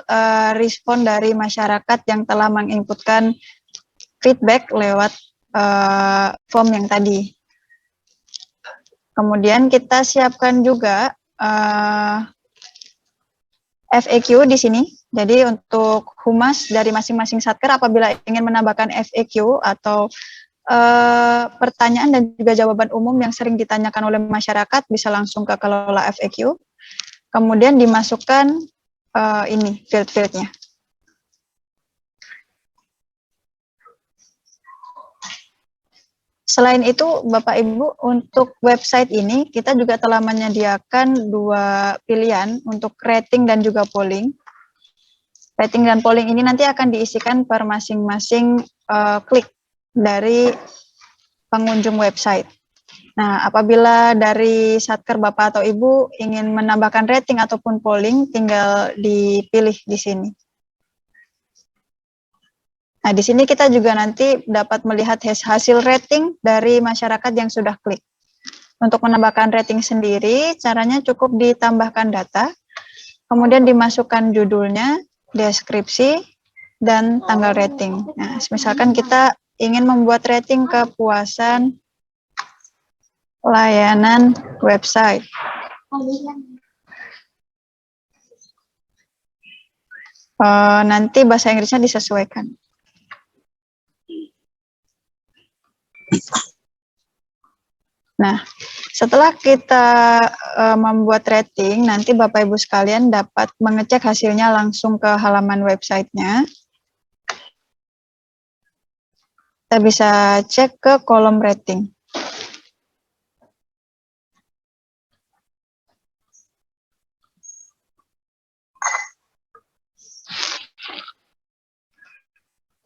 respon dari masyarakat yang telah menginputkan feedback lewat form yang tadi. Kemudian kita siapkan juga FAQ di sini. Jadi untuk humas dari masing-masing satker apabila ingin menambahkan FAQ atau pertanyaan dan juga jawaban umum yang sering ditanyakan oleh masyarakat bisa langsung ke kelola FAQ. Kemudian dimasukkan ini field-fieldnya. Selain itu, Bapak Ibu, untuk website ini kita juga telah menyediakan 2 pilihan untuk rating dan juga polling. Rating dan polling ini nanti akan diisikan per masing-masing klik dari pengunjung website. Nah, apabila dari satker Bapak atau Ibu ingin menambahkan rating ataupun polling, tinggal dipilih di sini. Nah, di sini kita juga nanti dapat melihat hasil rating dari masyarakat yang sudah klik. Untuk menambahkan rating sendiri, caranya cukup ditambahkan data, kemudian dimasukkan judulnya, deskripsi, dan tanggal rating. Nah, misalkan kita ingin membuat rating kepuasan layanan website. Nanti bahasa Inggrisnya disesuaikan. Nah, setelah kita membuat rating, nanti Bapak Ibu sekalian dapat mengecek hasilnya langsung ke halaman websitenya. Kita bisa cek ke kolom rating.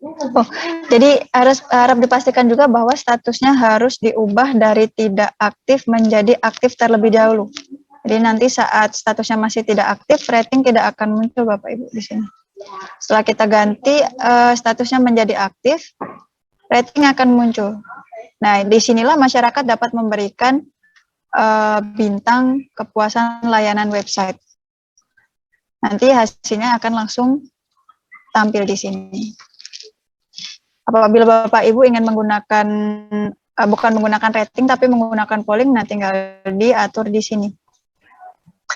Oh, jadi harap dipastikan juga bahwa statusnya harus diubah dari tidak aktif menjadi aktif terlebih dahulu. Jadi nanti saat statusnya masih tidak aktif, rating tidak akan muncul Bapak Ibu di sini. Setelah kita ganti statusnya menjadi aktif, rating akan muncul. Nah, disinilah masyarakat dapat memberikan bintang kepuasan layanan website. Nanti hasilnya akan langsung tampil di sini. Apabila Bapak Ibu ingin menggunakan bukan menggunakan rating tapi menggunakan polling, nah tinggal diatur di sini.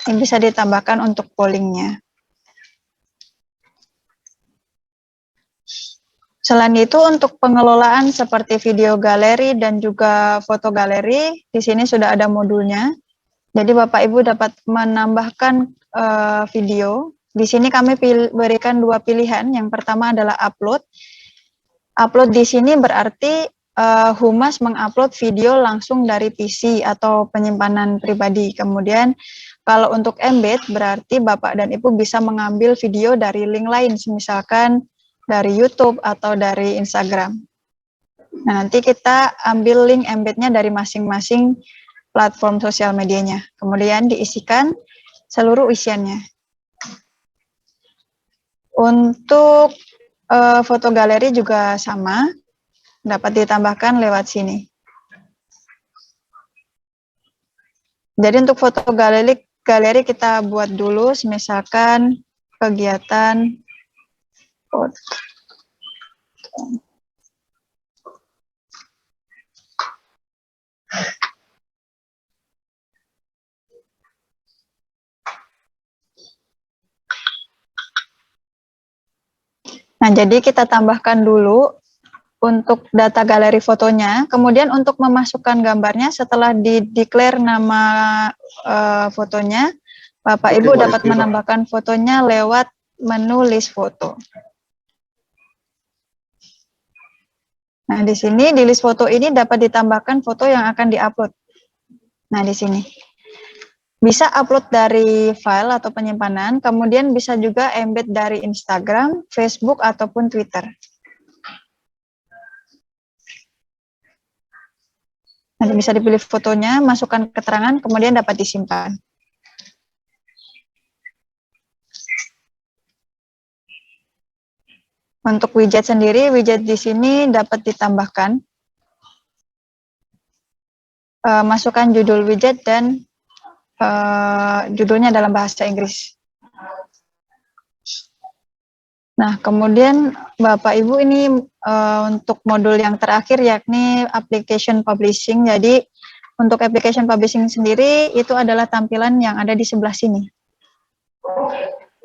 Ini bisa ditambahkan untuk pollingnya. Selain itu untuk pengelolaan seperti video galeri dan juga foto galeri, di sini sudah ada modulnya. Jadi Bapak Ibu dapat menambahkan video. Di sini kami berikan dua pilihan. Yang pertama adalah upload. Upload di sini berarti Humas mengupload video langsung dari PC atau penyimpanan pribadi. Kemudian kalau untuk embed berarti Bapak dan Ibu bisa mengambil video dari link lain, misalkan dari YouTube atau dari Instagram. Nah, nanti kita ambil link embednya dari masing-masing platform sosial medianya. Kemudian diisikan seluruh isiannya. Untuk foto galeri juga sama, dapat ditambahkan lewat sini. Jadi untuk foto galeri kita buat dulu, misalkan kegiatan foto. Nah, jadi kita tambahkan dulu untuk data galeri fotonya, kemudian untuk memasukkan gambarnya setelah di-declare nama fotonya, Bapak Ibu dapat menambahkan fotonya lewat menu list foto. Nah, di sini di list foto ini dapat ditambahkan foto yang akan diupload. Nah, di sini. Bisa upload dari file atau penyimpanan, kemudian bisa juga embed dari Instagram, Facebook, ataupun Twitter. Nanti bisa dipilih fotonya, masukkan keterangan, kemudian dapat disimpan. Untuk widget sendiri, widget di sini dapat ditambahkan. Masukkan judul widget dan judulnya dalam bahasa Inggris. Nah, kemudian Bapak Ibu ini untuk modul yang terakhir yakni application publishing. Jadi untuk application publishing sendiri itu adalah tampilan yang ada di sebelah sini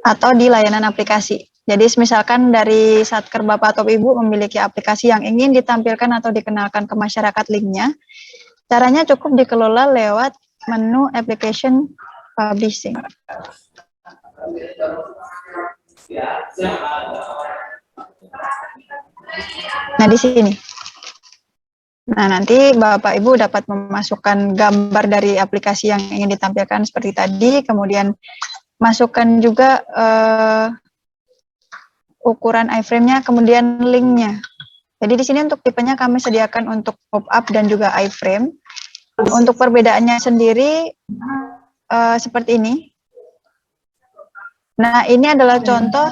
atau di layanan aplikasi. Jadi misalkan dari Satker Bapak atau Ibu memiliki aplikasi yang ingin ditampilkan atau dikenalkan ke masyarakat linknya, caranya cukup dikelola lewat menu application publishing. Nah, di sini. Nah, nanti Bapak Ibu dapat memasukkan gambar dari aplikasi yang ingin ditampilkan seperti tadi, kemudian masukkan juga ukuran iframe-nya, kemudian link-nya. Jadi di sini untuk tipenya kami sediakan untuk pop-up dan juga iframe. Untuk perbedaannya sendiri seperti ini. Nah, ini adalah contoh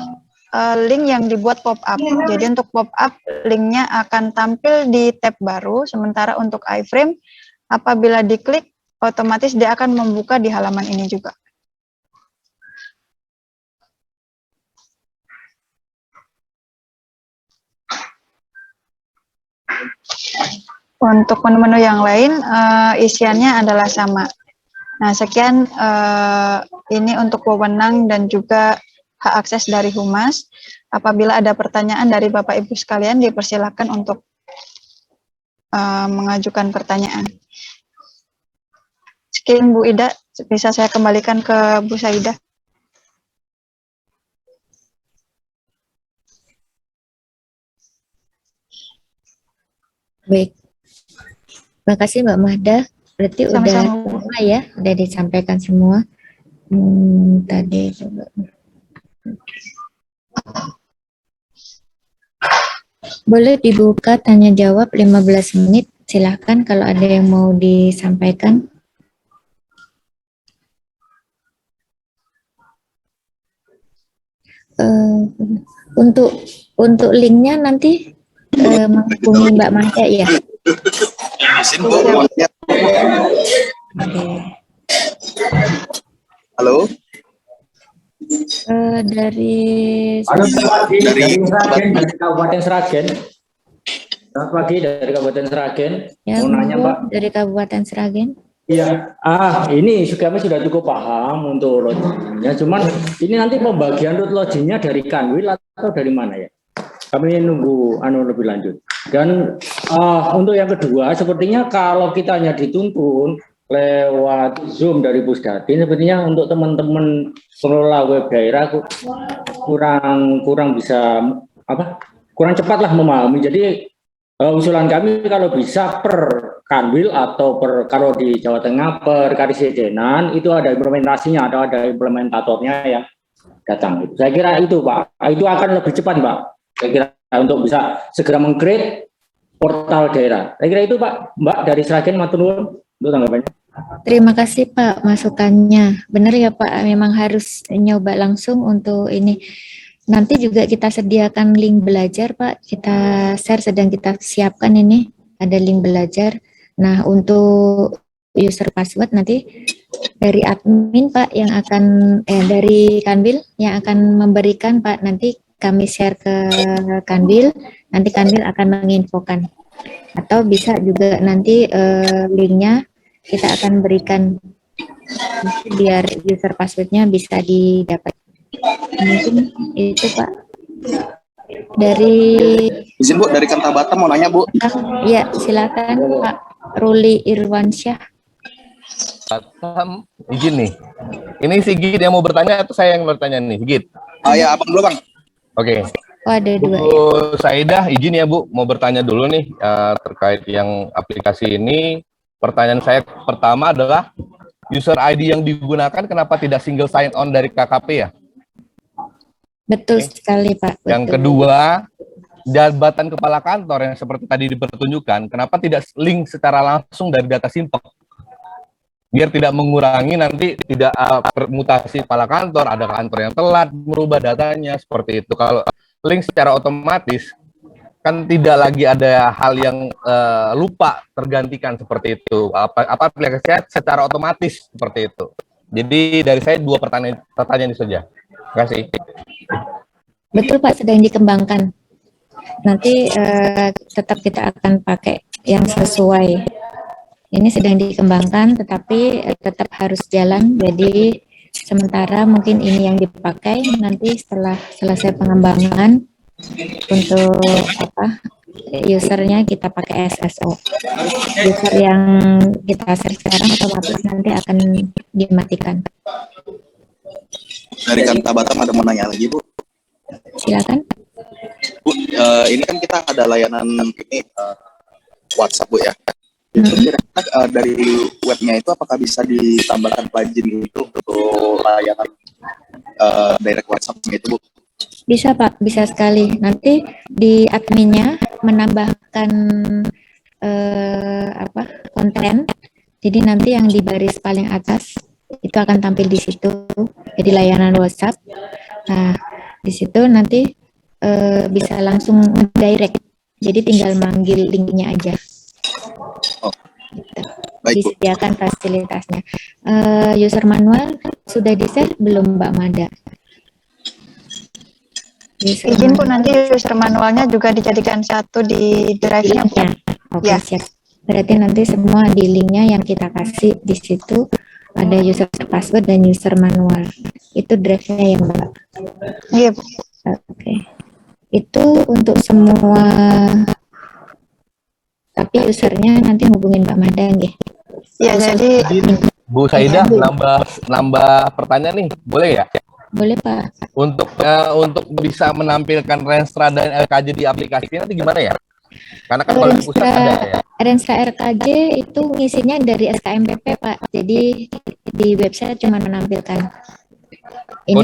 link yang dibuat pop-up. Jadi untuk pop-up, linknya akan tampil di tab baru, sementara untuk iframe, apabila diklik, otomatis dia akan membuka di halaman ini juga. Untuk menu-menu yang lain, isiannya adalah sama. Nah, sekian ini untuk wewenang dan juga hak akses dari Humas. Apabila ada pertanyaan dari Bapak Ibu sekalian, dipersilakan untuk mengajukan pertanyaan. Sekian Bu Ida, bisa saya kembalikan ke Bu Saidah. Baik. Terima kasih Mbak Mahda. Berarti Sama-sama, udah semua ya, udah disampaikan semua. Tadi coba. Boleh dibuka tanya jawab 15 menit. Silahkan kalau ada yang mau disampaikan. Untuk linknya nanti menghubungi Mbak Maja ya. Izin Bu. Oke. Dari dari Kabupaten Sragen. Selamat pagi dari Kabupaten Sragen. ya, Mau nanya, monggo, Pak. dari Kabupaten Sragen. Iya, ini kami sudah cukup paham untuk login-nya. Cuman ini nanti pembagian root login-nya dari Kanwil atau dari mana ya? Kami nunggu lebih lanjut. Dan untuk yang kedua, sepertinya kalau kita hanya dituntun lewat Zoom dari Pusdatin, sepertinya untuk teman-teman pengelola web daerah kurang bisa kurang cepat lah memahami. Jadi usulan kami kalau bisa per Kanwil atau kalau di Jawa Tengah per Karisidenan itu ada implementasinya atau ada implementatornya yang datang. Saya kira itu, Pak. Itu akan lebih cepat, Pak. Saya kira untuk bisa segera meng-create portal daerah. Saya kira itu, Pak. Mbak dari Sragen, matur nuwun untuk tanggapannya. Terima kasih Pak masukannya. Benar ya Pak, memang harus nyoba langsung untuk ini. Nanti juga kita sediakan link belajar Pak. Kita share, sedang kita siapkan ini. Ada link belajar. Nah, untuk user password nanti dari admin Pak yang akan dari Kanwil yang akan memberikan Pak, nanti kami share ke Kanwil, nanti Kanwil akan menginfokan. Atau bisa juga nanti linknya kita akan berikan biar user passwordnya bisa didapat. Mungkin itu Pak. Dari izin Bu, dari Kanta Batam mau nanya Bu. Ya, silakan Pak Ruli Irwansyah. Batam, izin nih. Ini Sigit yang mau bertanya atau saya yang bertanya nih, Sigit? Ya, Abang dulu Bang. Oke. Oh, ada dua. Bu Saidah, izin ya Bu, mau bertanya dulu nih terkait yang aplikasi ini. Pertanyaan saya pertama adalah user ID yang digunakan kenapa tidak single sign on dari KKP ya? Betul sekali Pak. Betul. Yang kedua, jabatan kepala kantor yang seperti tadi dipertunjukkan, kenapa tidak link secara langsung dari data simpek? Biar tidak mengurangi nanti tidak permutasi kepala kantor, ada kantor yang telat merubah datanya, seperti itu. Kalau link secara otomatis, kan tidak lagi ada hal yang lupa tergantikan seperti itu. Apa aplikasinya secara otomatis seperti itu. Jadi dari saya dua pertanyaan itu saja. Terima kasih. Betul Pak, sedang dikembangkan. Nanti tetap kita akan pakai yang sesuai. Ini sedang dikembangkan, tetapi tetap harus jalan. Jadi sementara mungkin ini yang dipakai, nanti setelah selesai pengembangan untuk usernya kita pakai SSO. User yang kita share sekarang otomatis nanti akan dimatikan. Dari Kanta Batam ada mau nanya lagi Bu. Silakan. Bu, ini kan kita ada layanan ini WhatsApp Bu ya. Kira-kira dari webnya itu apakah bisa ditambahkan plugin itu untuk layanan direct WhatsApp itu Bu? Bisa Pak, bisa sekali. Nanti di adminnya menambahkan konten. Jadi nanti yang di baris paling atas itu akan tampil di situ. Jadi layanan WhatsApp. Nah, di situ nanti bisa langsung direct. Jadi tinggal manggil linknya aja. Gitu. Disediakan fasilitasnya. User manual sudah di-share belum Mbak Mada? Izin Bu, nanti user manualnya juga dijadikan satu di drive-nya. Oke, siap. Berarti nanti semua di linknya yang kita kasih di situ ada user password dan user manual. Itu drive-nya ya Mbak? Iya Bu. Oke. Itu untuk semua, tapi usernya nanti hubungin Mbak Madang ya. Ya, jadi Bu Saidah nambah pertanyaan nih, boleh ya? Boleh Pak. Untuk bisa menampilkan Renstra dan RKJ di aplikasi nanti gimana ya? Karena kan kalau di pusat ada ya. Renstra RKJ itu ngisinya dari SKMPP Pak. Jadi di website cuma menampilkan. Ini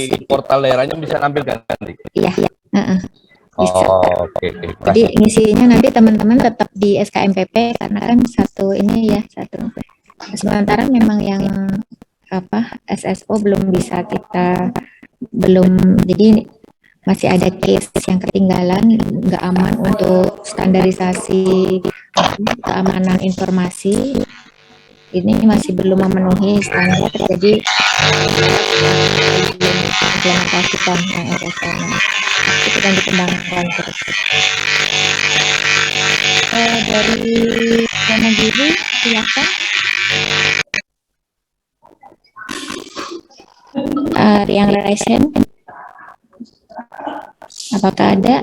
di portal daerahnya bisa nampilkan nanti. Iya. Bisa. Oke. Jadi ngisinya nanti teman-teman tetap di SKMPP karena kan satu. Sementara memang yang SSO belum bisa jadi masih ada case yang ketinggalan, nggak aman untuk standarisasi keamanan informasi. Ini masih belum memenuhi standar, jadi mengimplementasikan RSL. Itu kan dikembangkan terus. Dari Wonogiri, silakan. Yang Raisen, apakah ada?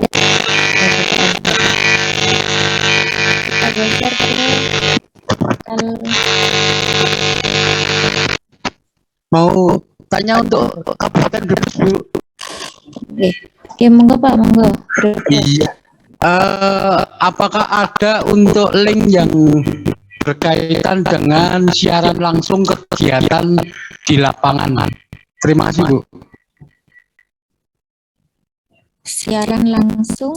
Kita geser ke mau tanya untuk Kabupaten Brebes, Bu. Oke, monggo Pak, monggo. Iya. Apakah ada untuk link yang berkaitan dengan siaran langsung kegiatan di lapangan? Terima kasih, Bu. Siaran langsung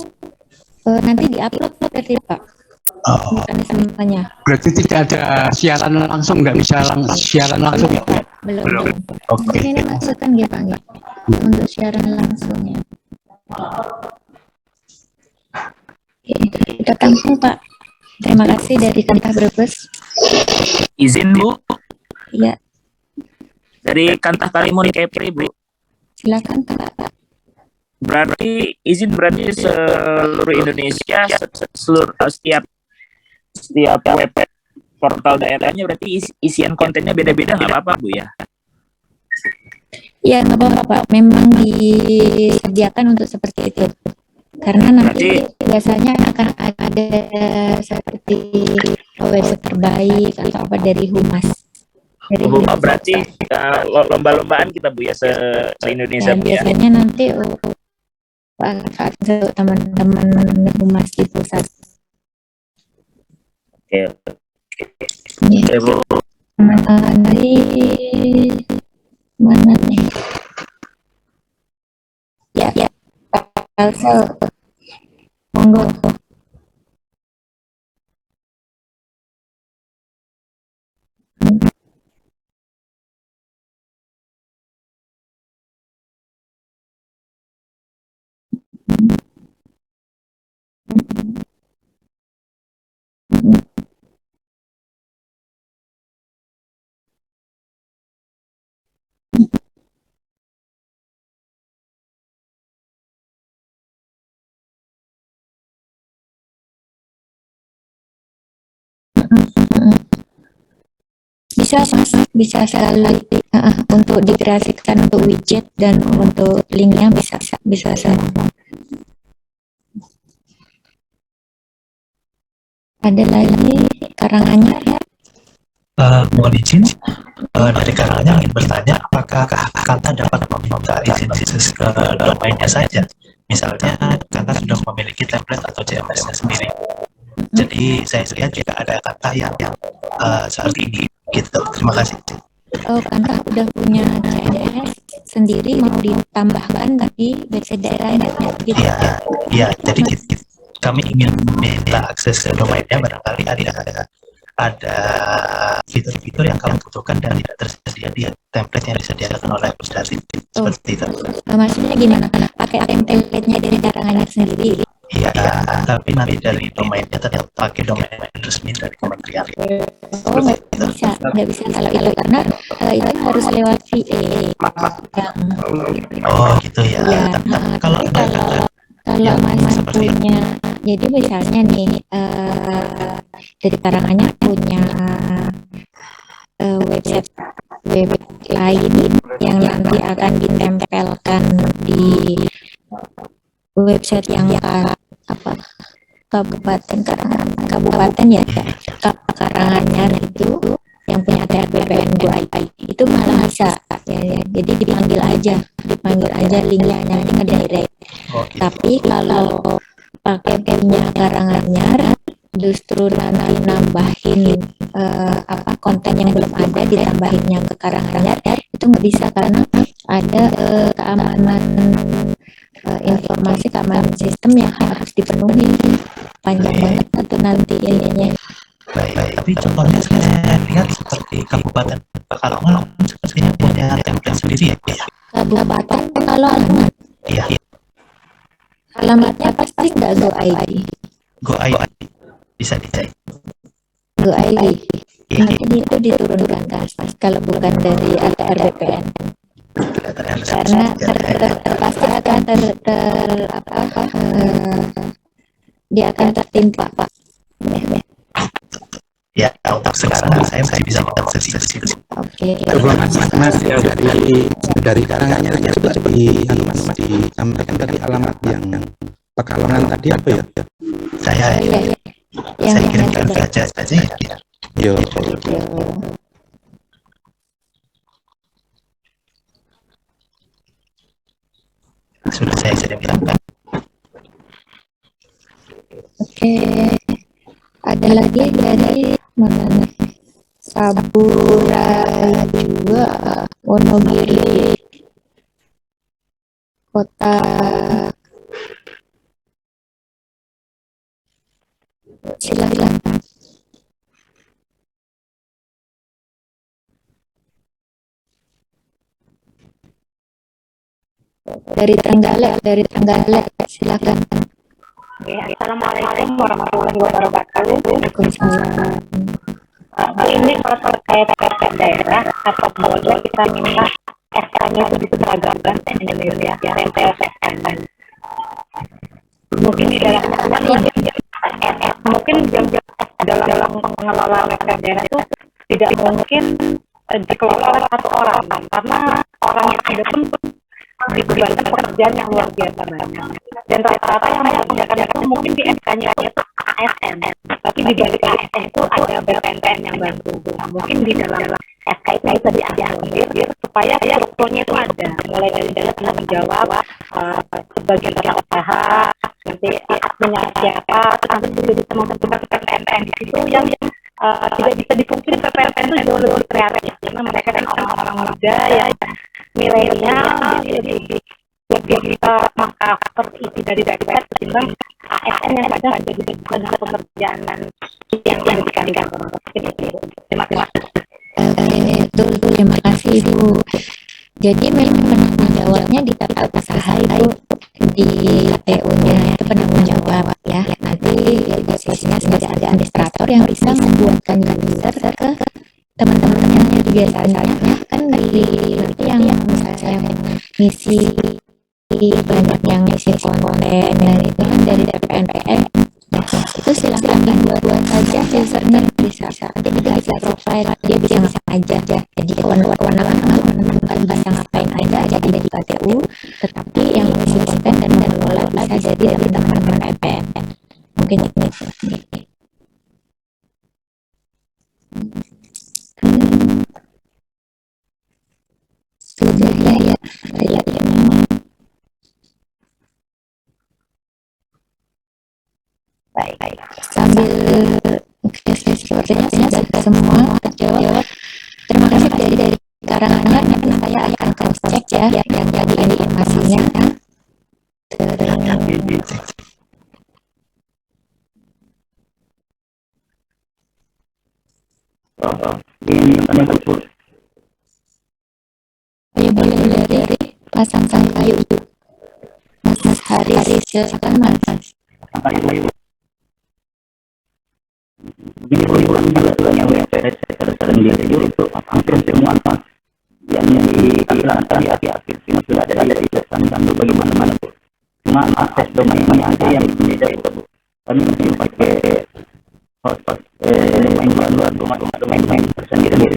nanti diupload berarti Pak? Mekanismenya. Berarti tidak ada siaran langsung, nggak bisa siaran langsung ya? Belum. Oke. Mungkin ini masukkan ya Pak, nggak? Untuk siaran langsungnya. Oke, kita tampung Pak. Terima kasih dari Kantah Brebes. Izin Bu, Iya, dari Kantah Karimun Kepri Bu. silakan Pak. Berarti seluruh Indonesia, setiap web portal daerahnya berarti isian kontennya beda-beda, nggak apa-apa Bu ya? Ya, nggak apa-apa Pak. Memang disediakan untuk seperti itu. Karena nanti biasanya akan ada seperti website terbaik atau apa dari Humas. Berarti lomba-lombaan kita Bu ya se-Indonesia Bu ya? Biasanya nanti saat teman-teman Humas di pusat. Oke. Ya. Bu. Dari mana nih? Ya, Kalsel, monggo. Bisa sekali untuk dikreasikan untuk widget dan untuk linknya bisa semua. Ada lagi Karanganyar ya? Mohon izin, dari Karanganyar ingin bertanya apakah Kanta dapat meminta izin khusus ke domainnya saja, misalnya Kanta sudah memiliki template atau CMS-nya sendiri. Jadi saya lihat juga ada kata yang seperti ini gitu. Terima kasih. Oh, Kanta udah punya CMS sendiri, mau ditambahkan di website daerahnya gitu. Iya, jadi kami ingin minta akses ke domainnya, barangkali ada fitur-fitur yang kami butuhkan dan tidak tersedia di template yang disediakan oleh Pusdati. Seperti itu. Maksudnya gimana? Pakai template-nya dari Karanganyar sendiri? Iya, tapi nanti dari domainnya tetap pakai domain resmi dari kementerian. Oh, nggak bisa kalau itu karena itu harus lewat VA. Oh, gitu ya. Kalau Mas punya, jadi misalnya nih dari Karanganyar punya website lain yang nanti akan ditempelkan di website yang kabupaten ya Karanganyar itu yang punya TRBPN Go IT itu malah bisa ya, jadi dipanggil aja linknya nanti ngedirect. Tapi kalau pakai punya Karanganyar justru nanti nambahin konten yang belum ada ditambahinnya ke Karanganyar itu nggak bisa karena ada keamanan informasi, keamanan sistem yang harus dipenuhi, panjang banget itu nanti ininya. Baik, tapi contohnya saya lihat seperti Kabupaten Pekalongan sepertinya punya template sendiri ya. Kabupaten Pekalongan. Iya. Alamatnya pasti nggak Go ID. Go ID bisa dicek. Go ID. Nanti itu diturunkan kan, kalau bukan dari ATR BPN. karena pasti akan dia akan tertimpa Pak. Ya, untuk sekarang saya masih bisa mengakses di situ. Oke. Mas ya dari karangannya coba disampaikan tadi alamat yang Pekalongan tadi apa ya? Saya kirimkan saja ya. Yo. Sudah saya kirimkan. Oke. Ada lagi dari mana? Sabura juga Wonogiri kota silakan. Dari Trenggalek silakan. Assalamualaikum warahmatullahi wabarakatuh. Waalaikumsalam. Ini kalau terkait daerah atau boleh kita minta SK-nya itu diseragakan Indonesia PSN. Mungkin di dalam pengelola daerah itu tidak mungkin dikelola oleh satu orang, karena orang yang ada pun dibebankan pekerjaan yang luar biasa banyak. Dan rata-rata yang mengerjakan itu mungkin di SK-nya itu ASN, tapi di balik ASN itu ada BPNTN yang bantu. Nah, mungkin di dalam SK itu bisa diakomodir supaya strukturnya itu ada, mulai dari tanggung jawab, sebagian tata usaha, nanti adminnya siapa, nanti juga bisa membentukkan PPNTN di situ yang tidak bisa dipungkiri PPNTN itu jauh lebih kreatif, karena mereka kan orang-orang muda yang milenial, jadi lebih bisa mengcover isi dari daerah ketimbang ASN yang kadang jadi bukan pekerjaan yang dikandalkan. Terima kasih. Betul, terima kasih Ibu. Jadi memang penanggung jawabnya di tata usaha itu di KTU-nya itu penanggung jawab ya. Nanti posisinya sudah ada administrator yang bisa membuatkan user ke teman-temannya. Biasanya kan di yang misalnya yang ngisi banyak yang ngisi konten dan itu kan dari PPNPN. Nah, itu silahkan buat saja usernya bisa bisa profile, dia bisa ngapain aja. Jadi kewenangan bisa ngapain aja jadi di KTU, tetapi yang ngisi konten dan mengelola bisa jadi dari teman-teman PPN. Mungkin itu. Sudah ya. Baik. Sambil sepertinya sudah semua terjawab. Terima kasih dari karangannya. Nanti saya akan cross check ya yang jadi informasinya. Ayo boleh dari pasang kayu itu. Mas Haris silakan Mas. Di bulan juga yang website tersendiri itu hampir semua yang dilakukan di akhir semua sudah ada di dan bagaimana Bu. Cuma akses domainnya aja yang berbeda itu Bu. Kami masih pakai hotspot domain tersendiri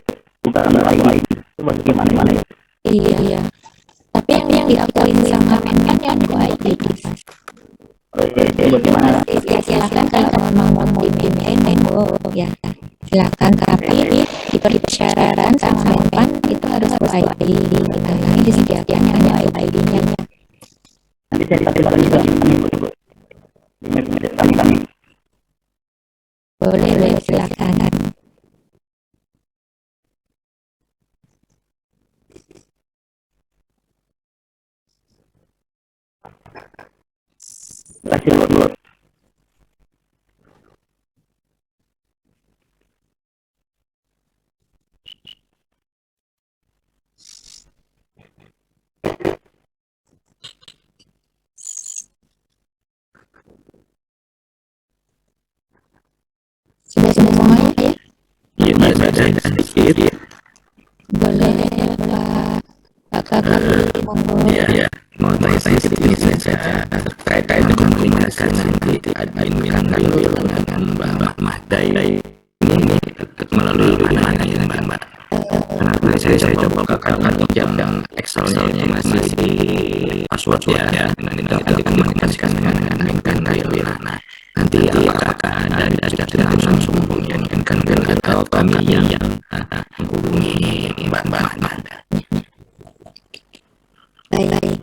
bukan lain itu bagaimana ya? Iya. Tapi yang diakuin sama Menkan yang ID Mas. Bagaimana? Ya silakan kalau memang mau dimain ya silakan, tapi di persyaratan sama Menpan itu harus ID karena ini disediakan hanya ID-nya. Nanti saya kasih kami. Boleh silakan. Terima Sudah semuanya ya? Iya, ada sedikit. Boleh Pak Kakak. saja terkait dengan komunikasi nanti admin Kanwil dengan Mbak Mahday ini melalui mana ya Mbak? Karena saya coba bukakan yang Excel-nya ini masih di password ya, nanti dikomunikasikan dengan admin Kanwil. Nah, nanti apakah ada sudah langsung menghubungi admin Kanwil atau kami yang menghubungi Mbak Mahday? Baik.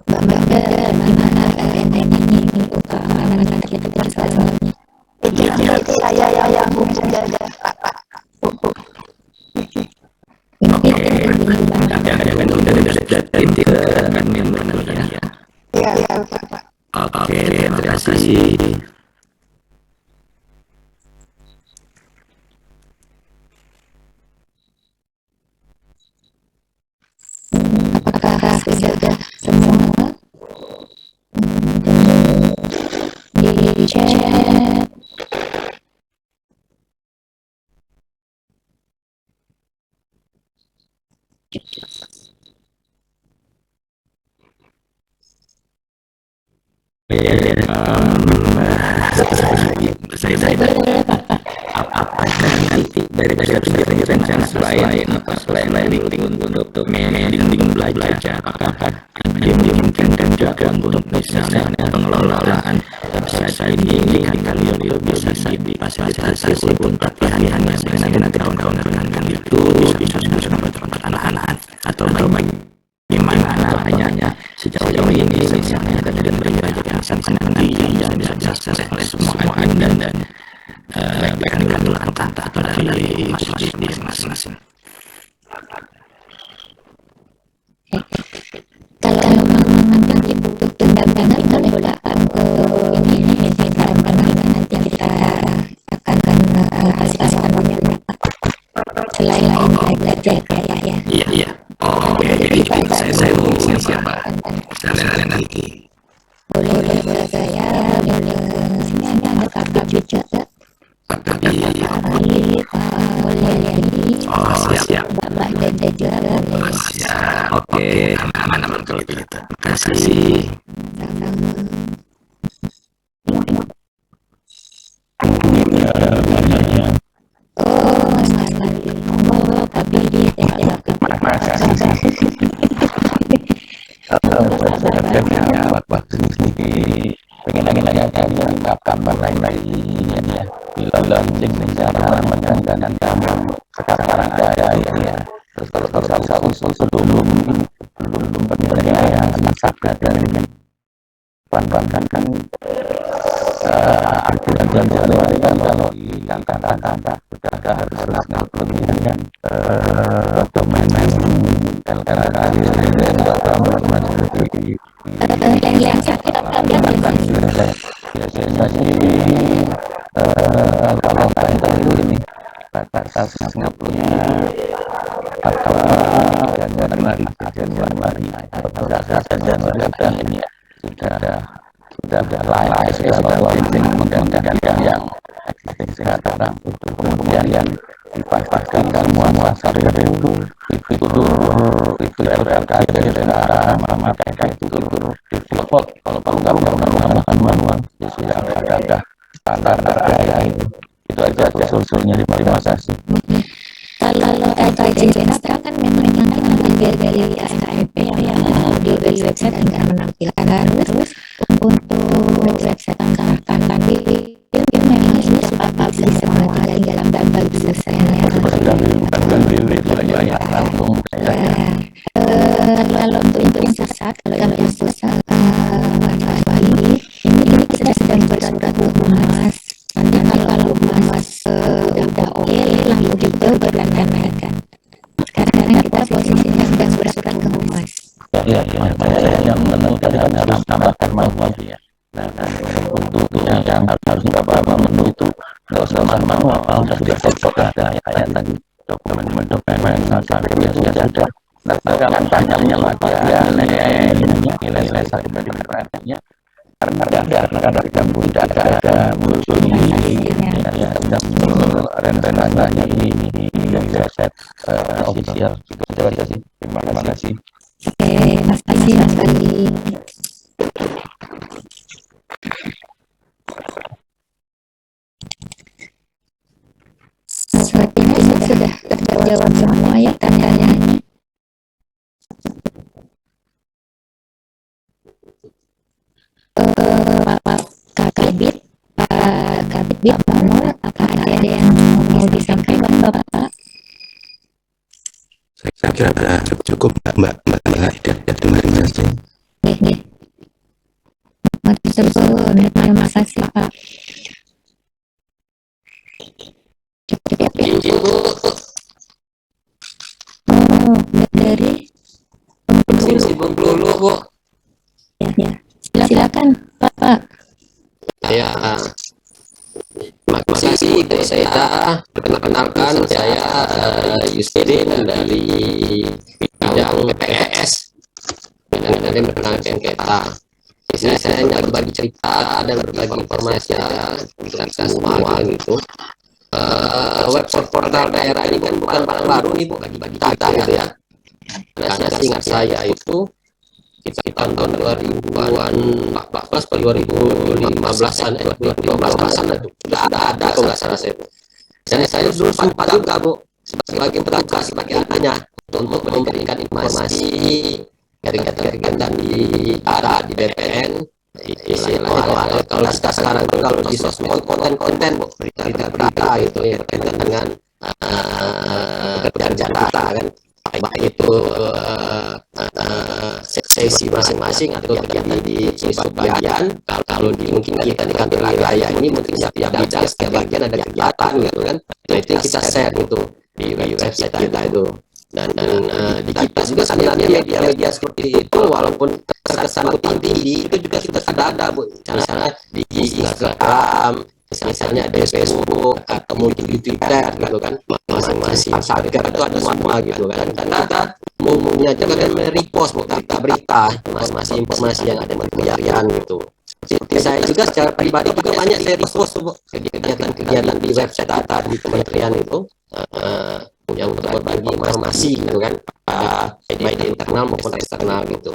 Mbak Mada, mana ini untuk keamanan kita bersama-sama. Saya yang menjaga Pak. Oke, terima kasih. Apakah sudah semua di chat? Apa nanti dari rencana selain untuk mending belajar, apakah dimungkinkan juga untuk misalnya pengelolaan website ini kalian itu bisa difasilitasi untuk pelatihan yang nanti kawan-kawan dengan itu bisa tempat anak-anak atau bagaimana hanya sejauh ini misalnya dan mereka yang nanti yang bisa diakses oleh semua admin dan rekan-rekan atau dari masing-masing. Kalau nanti butuh pendampingan ini nanti kita akan kasihkan selain belajar ya. Iya. Oke, jadi saya mau siapa? Saya nanti. Boleh saya, sini ada kakak juga. Siap. Mbak Dede juga boleh. Siap. Oke, aman kalau begitu. Terima kasih. Oh, Mas Mali. Oh, tapi dia pengen lagi kabar lagi ya bila launching rencana mendandan kamu sekarang ada ya terus kalau usul sebelum penilaian masyarakat dan pandangan kan akhir Januari kan kalau yang kata sudah harus ngapulkan dokumen yang sakit biasanya sih kalau tadi ini batas ngapulnya atau Januari atau Januari dan ini sudah layak sudah launching menggantikan yang existing sekarang kemudian yang dipastikan semua sarjana itu RLK dari negara mereka itu develop kalau menggunakan manual ya sudah ada standar harga itu aja usulnya. Terima kasih. Kalau kajian sekarang kan memang yang dari SKMP yang di website enggak menampilkan harus untuk website angkatan nanti memang ini sudah publish semua tinggal gambar selesai kalau untuk yang sesat ini kita sedang bersurat ke Humas. Nanti kalau Humas udah oke lalu kita berlandaskan. Sekarang kita posisinya sedang bersurat ke Humas. Ya, yang menentukan harus tambahkan manual ya. Nah, untuk yang harus tambah menu itu nggak usah manual, sudah ada kayak tadi dokumen sampai itu sudah. Nah, sekarang tanyanya lagi nilai satu banding berapanya karena ada ganggu tidak ada muncul ini sudah muncul rencananya ini website official itu aja sih. Terima kasih. Oke, Mas kasih Mas Ali. Sepertinya sudah terjawab semua ya tanyanya. Kak Kabit, Pak Kabit Manur, apakah ada yang mau disampaikan Bapak? Saya kira cukup Mbak Ida. Terima kasih. Nggih. Matur suwun, terima kasih Pak. Oh, dari Bengkulu, Bu. ya. Silakan Pak. Saya terima kasih Bu Seda. Perkenalkan saya Yustin dari bidang PPS, bidang berkenaan sengketa. Di sini saya hanya berbagi cerita dan berbagi informasi untuk kita semua gitu. Website portal daerah ini kan bukan barang baru nih Bu, bagi-bagi data gitu ya. Karena seingat saya itu kita tahun 2014 atau 2015-an, 2012-an itu sudah ada kalau nggak salah saya. Dan saya dulu sempat juga Bu sebagai petugas sebagai adanya untuk memberikan informasi jaringan dan di BPN. Istilahnya kalau sekarang itu kalau di sosmed konten Bu, berita itu ya berkaitan dengan pekerjaan data kan, baik itu sesi masing-masing atau kegiatan di bagian. Kalau mungkin kita di kantor wilayah ini mungkin setiap bagian ada kegiatan gitu kan, nah itu yang kita share itu di website kita itu. Dan di kita juga sebenarnya media seperti itu walaupun terkesan tinggi itu juga sudah ada Bu, misalnya di Instagram, misalnya ada Facebook atau mungkin di Twitter gitu kan, masing-masing satgas itu ada semua gitu kan. Dan kita umumnya juga kan merepost berita masing-masing informasi yang ada di kementerian gitu. Seperti saya juga secara pribadi juga banyak saya repost kegiatan di website data di kementerian itu, yang untuk berbagi informasi gitu kan, baik di internal maupun eksternal gitu.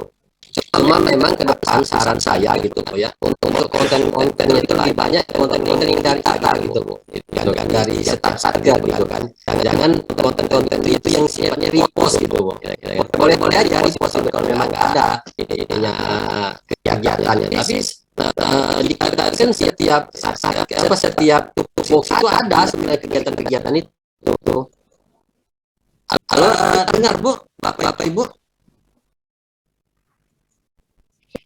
Cuma memang ke depan saran saya gitu Bu ya, untuk konten-kontennya itu lebih banyak konten-konten yang dari kita gitu Bu, kan dari staf satgas gitu kan. Jangan konten-konten itu yang sifatnya repost gitu Bu. Boleh aja repost kalau memang nggak ada ininya kegiatannya. Tapi dikatakan setiap box itu ada sebenarnya kegiatan-kegiatan itu. Halo, dengar Bu, Bapak Ibu?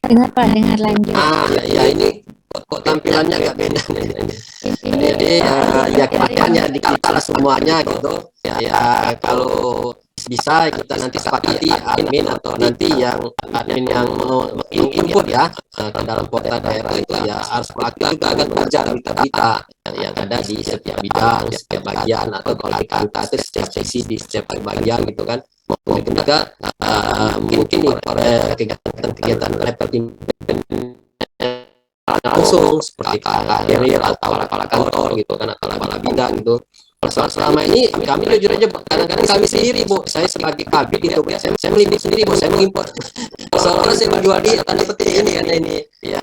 Dengar Pak, dengar lanjut. Ya ini kok tampilannya agak beda nih. Jadi ya kebanyakannya dikala semuanya gitu. Ya kalau bisa kita nanti sepakati admin atau nanti yang admin yang mau input ya ke dalam portal daerah itu ya harus proaktif juga akan belajar kita yang ada di setiap bidang, setiap bagian, atau kalau di kantor itu setiap sesi di setiap bagian gitu kan. Mungkin juga mungkin nih kegiatan level langsung seperti karir atau kepala kantor gitu kan, atau kepala bidang gitu. Selama ini kami jujur aja kadang-kadang kami sendiri Bu, saya sebagai kabit gitu Bu, saya meliput sendiri Bu, saya mengimpor soalnya saya menjual di tanda petik ini ya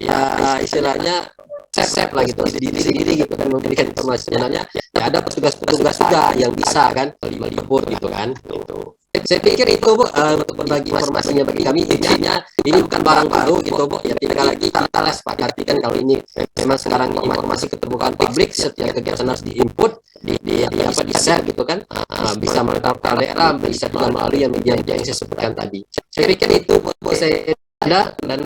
istilahnya sep lah gitu sendiri gitu kan, memberikan informasi. Sebenarnya ya ada petugas-petugas juga yang bisa kan meliput gitu kan gitu. Saya pikir itu Bu, untuk berbagi informasinya bagi kami, intinya ini bukan barang baru gitu Bu, ya tidak lagi kita sepakati kan kalau ini memang sekarang informasi keterbukaan publik, setiap kegiatan harus diinput di share gitu kan, bisa melalui portal daerah, bisa juga melalui media yang saya sebutkan tadi. Saya pikir itu Bu, saya ada. Dan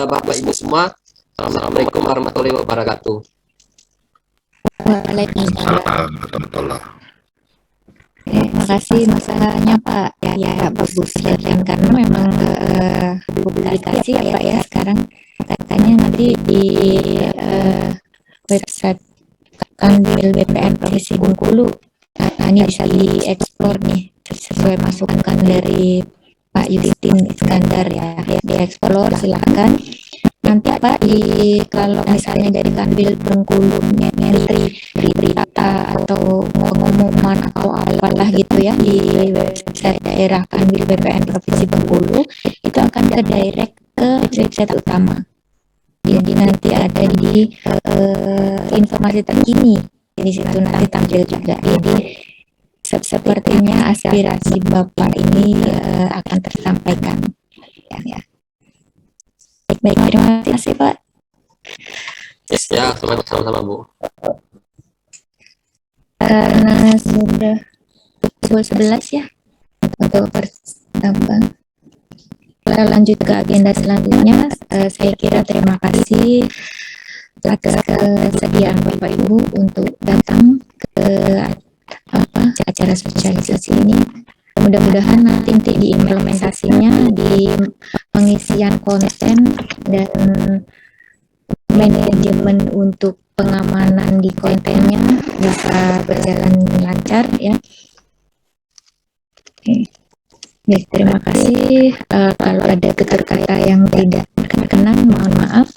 Bapak Ibu semua, Assalamualaikum warahmatullahi wabarakatuh. Waalaikumsalam. Terima kasih masalahnya Pak. Ya bagus ya, karena memang publikasi ya Pak ya sekarang katanya nanti di website Kanwil BPN Provinsi Bengkulu ini bisa dieksplor nih sesuai masukan dari Pak Yustin Iskandar ya, dieksplor silakan. Nanti Pak kalau misalnya dari Kanwil Bengkulu nyari berita atau pengumuman atau apalah gitu ya di website daerah Kanwil BPN Provinsi Bengkulu itu akan direct ke website utama. Jadi nanti ada di informasi terkini di situ nanti tampil juga. Jadi sepertinya aspirasi Bapak ini akan tersampaikan. Ya. Baik, terima kasih Pak. Yes, ya, sama-sama Bu. Karena sudah pukul 11 ya untuk pertambang. Kita lanjut ke agenda selanjutnya. Saya kira terima kasih atas kesediaan Bapak Ibu untuk datang ke acara sosialisasi ini. Mudah-mudahan nanti diimplementasinya di pengisian konten dan manajemen untuk pengamanan di kontennya bisa berjalan lancar ya. Oke. Baik, terima kasih. Kalau ada tutur kata yang tidak berkenan, mohon maaf.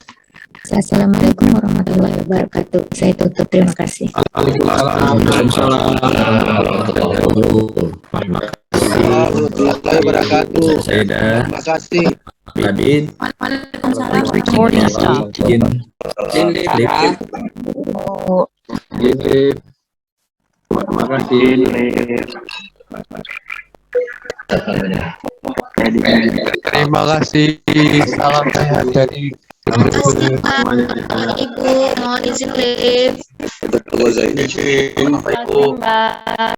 Assalamualaikum warahmatullahi wabarakatuh. Saya tutup. Terima kasih. Waalaikumsalam warahmatullahi wabarakatuh. Terima kasih. Adin. Terima kasih. Salam sehat dari Ibu, mohon izin live. Terima kasih Mbak.